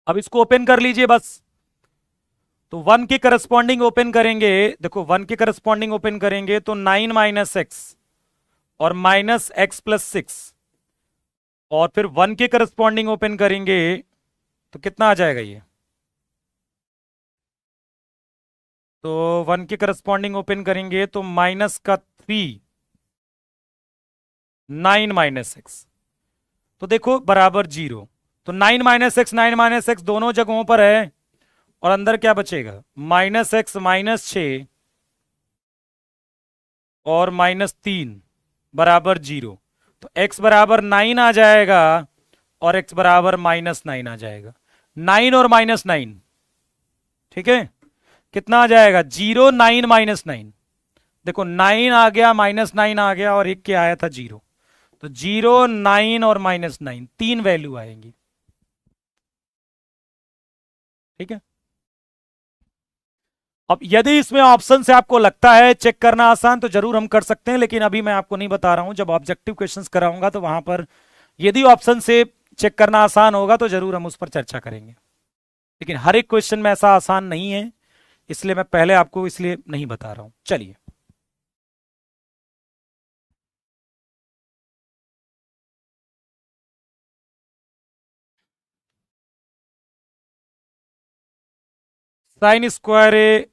अब इसको ओपन कर लीजिए बस, तो 1 के करस्पॉन्डिंग ओपन करेंगे, देखो 1 के करस्पॉन्डिंग ओपन करेंगे तो 9 -x और -x + 6, और फिर 1 के करस्पॉन्डिंग ओपन करेंगे तो कितना आ जाएगा ये, तो 1 के करस्पॉन्डिंग ओपन करेंगे तो -3 9 -x, तो देखो बराबर 0, तो 9 -x दोनों जगहों पर है, और अंदर क्या बचेगा -x -6 और -3 बराबर 0, तो x बराबर 9 आ जाएगा और x बराबर -9 आ जाएगा, 9 और -9, ठीक है। कितना आ जाएगा 0 9 -9, देखो 9 आ गया, -9 आ गया, और एक क्या आया था 0, तो 0 9 और -9 तीन वैल्यू आएंगी, ठीक है। अब यदि इसमें ऑप्शन से आपको लगता है चेक करना आसान तो जरूर हम कर सकते हैं, लेकिन अभी मैं आपको नहीं बता रहा हूं, जब ऑब्जेक्टिव क्वेश्चंस कराऊंगा तो वहां पर यदि ऑप्शन से चेक करना आसान होगा तो जरूर हम उस पर चर्चा करेंगे, लेकिन हर एक क्वेश्चन में ऐसा आसान नहीं है, इसलिए मैं पहले आपको इसलिए नहीं बता रहा हूं। चलिए, sine square A,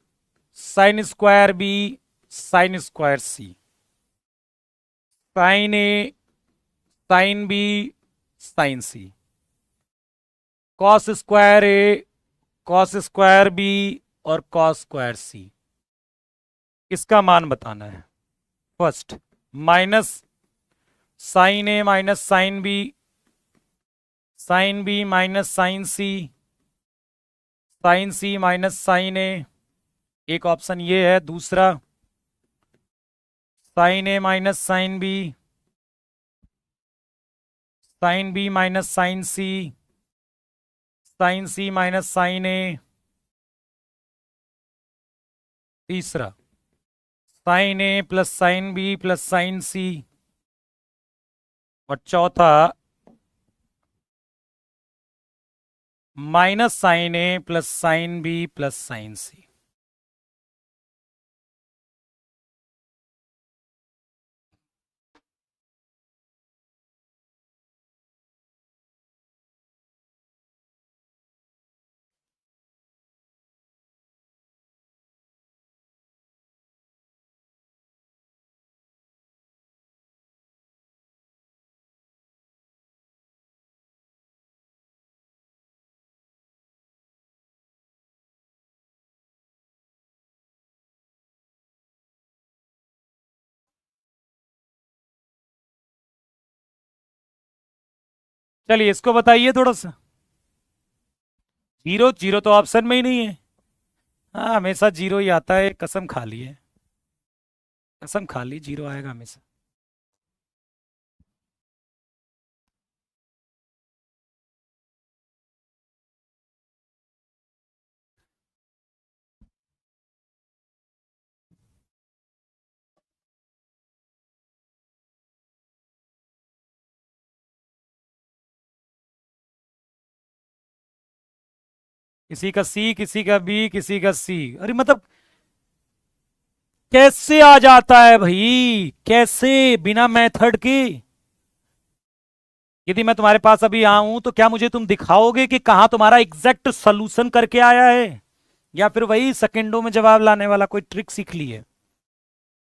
sine square B, sine square C, sine A, sine B, sine C, cos square A, cos square B और कॉस स्क्वायर सी, इसका मान बताना है। First, minus sine A minus sine B, sine B minus sine C, sine C minus sine A, एक option ये है। दूसरा, sine A minus sine B, sine B minus sine C, sine C minus sine ए। तीसरा, sine A plus sine B plus sine C. और चौथा, minus sine A plus sine B plus sine C. चलिए, इसको बताइए थोड़ा सा। Zero, zero तो option में ही नहीं है। हाँ, हमेशा जीरो ही आता है, कसम खा ली है, कसम खा ली, जीरो आएगा हमेशा। किसी का सी, किसी का बी, किसी का सी। अरे मतलब कैसे आ जाता है भाई, कैसे, बिना मेथड के? यदि मैं तुम्हारे पास अभी आऊं तो क्या मुझे तुम दिखाओगे कि कहां तुम्हारा एग्जैक्ट सोल्यूशन करके आया है, या फिर वही सेकंडों में जवाब लाने वाला कोई ट्रिक सीख ली है?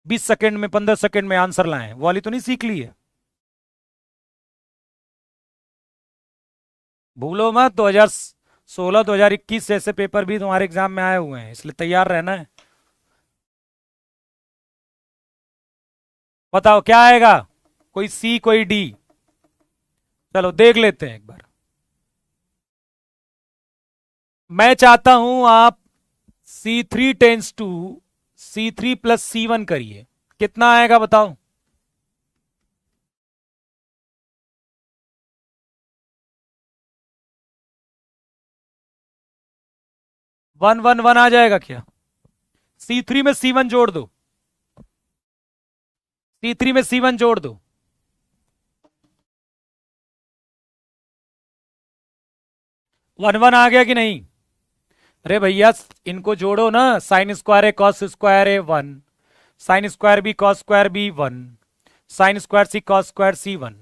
20 सेकंड में, 15 सेकंड में आंसर लाए, वो वाली तो नहीं सीख ली है? भूलो मत, 2016 2021 जैसे पेपर भी तुम्हारे एग्जाम में आए हुए हैं, इसलिए तैयार रहना है। बताओ क्या आएगा, कोई सी कोई डी? चलो देख लेते हैं एक बार। मैं चाहता हूं आप C3 tense to C3 + C1 करिए, कितना आएगा बताओ? वन वन वन आ जाएगा क्या? C3 में C1 जोड़ दो, C3 में C1 जोड़ दो। वन वन आ गया कि नहीं? अरे भैया, इनको जोड़ो ना, sine square A cos square A 1, sine square B cos square B 1, sine square C cos square C 1।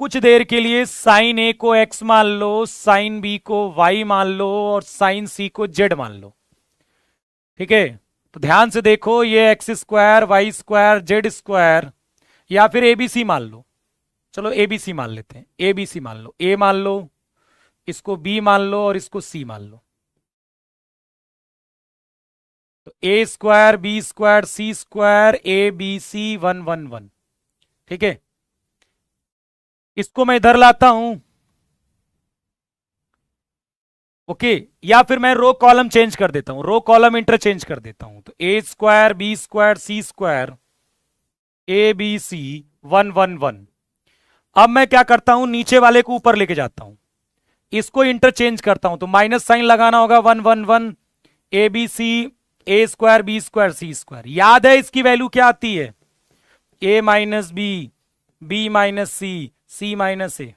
कुछ देर के लिए साइन ए को x मान लो, साइन बी को y मान लो और साइन सी को z मान लो। ठीक है, तो ध्यान से देखो, ये x square y square z square, या फिर एबीसी मान लो। चलो एबीसी मान लेते हैं, एबीसी मान लो, ए मान लो, इसको बी मान लो और इसको सी मान लो। तो A square B square C square A B C 1 1 1। ठीक है, इसको मैं इधर लाता हूं। ओके, या फिर मैं रो कॉलम चेंज कर देता हूं, रो कॉलम इंटरचेंज कर देता हूं। तो A square B square C square A B C 1 1 1। अब मैं क्या करता हूं, नीचे वाले को ऊपर लेके जाता हूं, इसको इंटरचेंज करता हूं, तो माइनस साइन लगाना होगा, 1 1 1 A B C A square B square C square. याद है इसकी वैल्यू क्या आती है? A minus B, B minus C, C minus A.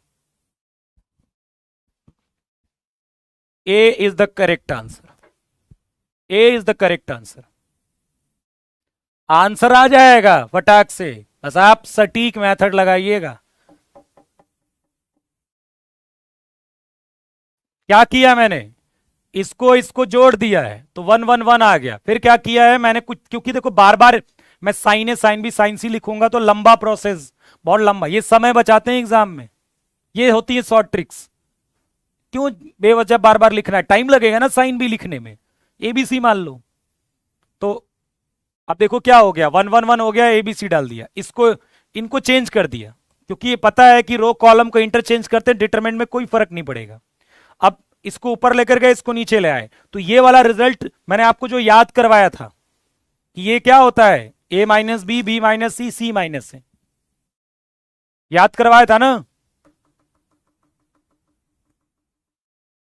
A is the correct answer, A is the correct answer. Answer आ जाएगा फटाक से, बस आप सटीक मेथड लगाइएगा। क्या किया मैंने, इसको इसको जोड़ दिया है तो 1 1 1 आ गया। फिर क्या किया है मैंने कुछ, क्योंकि देखो बार बार मैं sign A sine B sine सी लिखूंगा तो लंबा प्रोसेस, बहुत लंबा, ये समय बचाते हैं एग्जाम में, ये होती है शॉर्ट ट्रिक्स। क्यों बेवजह बार बार लिखना है, टाइम लगेगा ना साइन बी लिखने में, एबीसी मान लो। तो अब देखो क्या हो गया, 1 1 1 हो गया, एबीसी डाल दिया, इसको इनको चेंज कर दिया, क्योंकि ये पता है कि रो कॉलम को इंटरचेंज करते हैं डिटरमिनेंट में कोई फर्क नहीं पड़ेगा। अब इसको ऊपर लेकर गए, इसको नीचे ले आए, तो ये वाला रिजल्ट मैंने आपको जो याद करवाया था कि ये क्या होता है, A minus B, B minus C, C minus से, याद करवाया था ना।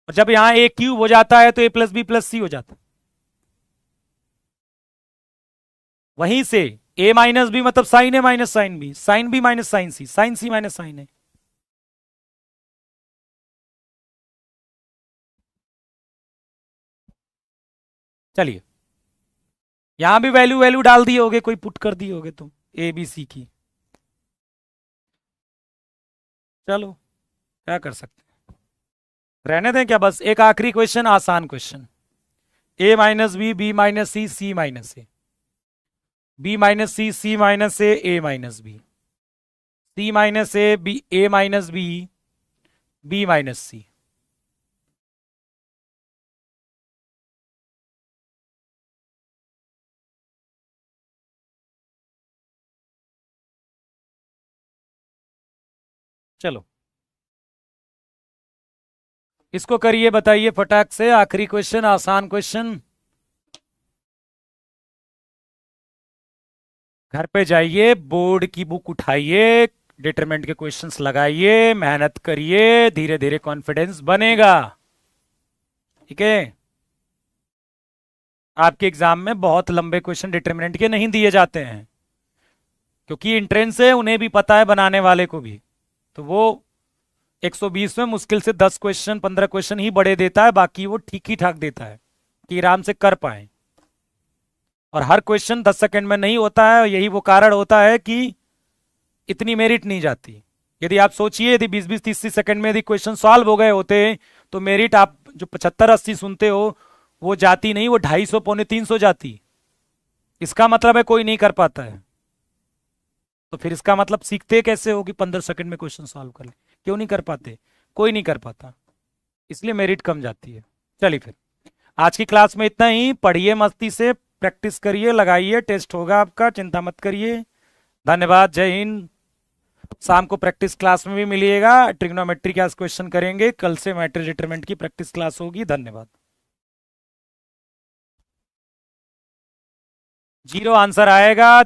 और जब यहां ए क्यूब हो जाता है तो A plus B plus C हो जाता है। वहीं से ए माइनस बी मतलब sine A minus sine B, sine B minus sine C minus sine A. चलिए, यहां भी वैल्यू वैल्यू डाल दिए होगे, कोई पुट कर दिए होगे तुम ए बी सी की। चलो क्या कर सकते हैं, रहने दें क्या, बस एक आखिरी क्वेश्चन, आसान question. A minus B, B minus C, C minus A, B minus C, C minus A minus B, C minus A B, A minus B, B minus C. चलो इसको करिए, बताइए फटाक से, आखिरी क्वेश्चन, आसान क्वेश्चन। घर पे जाइए, बोर्ड की बुक उठाइए, डिटरमिनेंट के क्वेश्चंस लगाइए, मेहनत करिए, धीरे धीरे कॉन्फिडेंस बनेगा। ठीक है, आपके एग्जाम में बहुत लंबे क्वेश्चन डिटरमिनेंट के नहीं दिए जाते हैं, क्योंकि इंट्रेंस है, उन्हें भी पता है बनाने वाले को भी, तो वो 120 में मुश्किल से 10 क्वेश्चन 15 क्वेश्चन ही बड़े देता है, बाकी वो ठीक ही ठाक देता है कि आराम से कर पाए। और हर क्वेश्चन 10 सेकंड में नहीं होता है, यही वो कारण होता है कि इतनी मेरिट नहीं जाती। यदि आप सोचिए, यदि 20 20 30 सेकंड में यदि क्वेश्चन सॉल्व हो गए होते तो मेरिट आप जो 75 80 सुनते हो वो जाती नहीं, वो 250 250 300 जाती। इसका मतलब है कोई नहीं कर पाता है, तो फिर इसका मतलब सीखते कैसे हो कि 15 सेकंड में क्वेश्चन सॉल्व कर ले, क्यों नहीं कर पाते, कोई नहीं कर पाता, इसलिए मेरिट कम जाती है। चलिए फिर आज की क्लास में इतना ही, पढ़िए मस्ती से, प्रैक्टिस करिए, लगाइए, टेस्ट होगा आपका, चिंता मत करिए। धन्यवाद, जय हिंद। शाम को प्रैक्टिस क्लास में भी मिलिएगा, ट्रिग्नोमेट्री का क्वेश्चन करेंगे, कल से मैट्रिक्स डिटरमिनेंट की प्रैक्टिस क्लास होगी। धन्यवाद। जीरो आंसर आएगा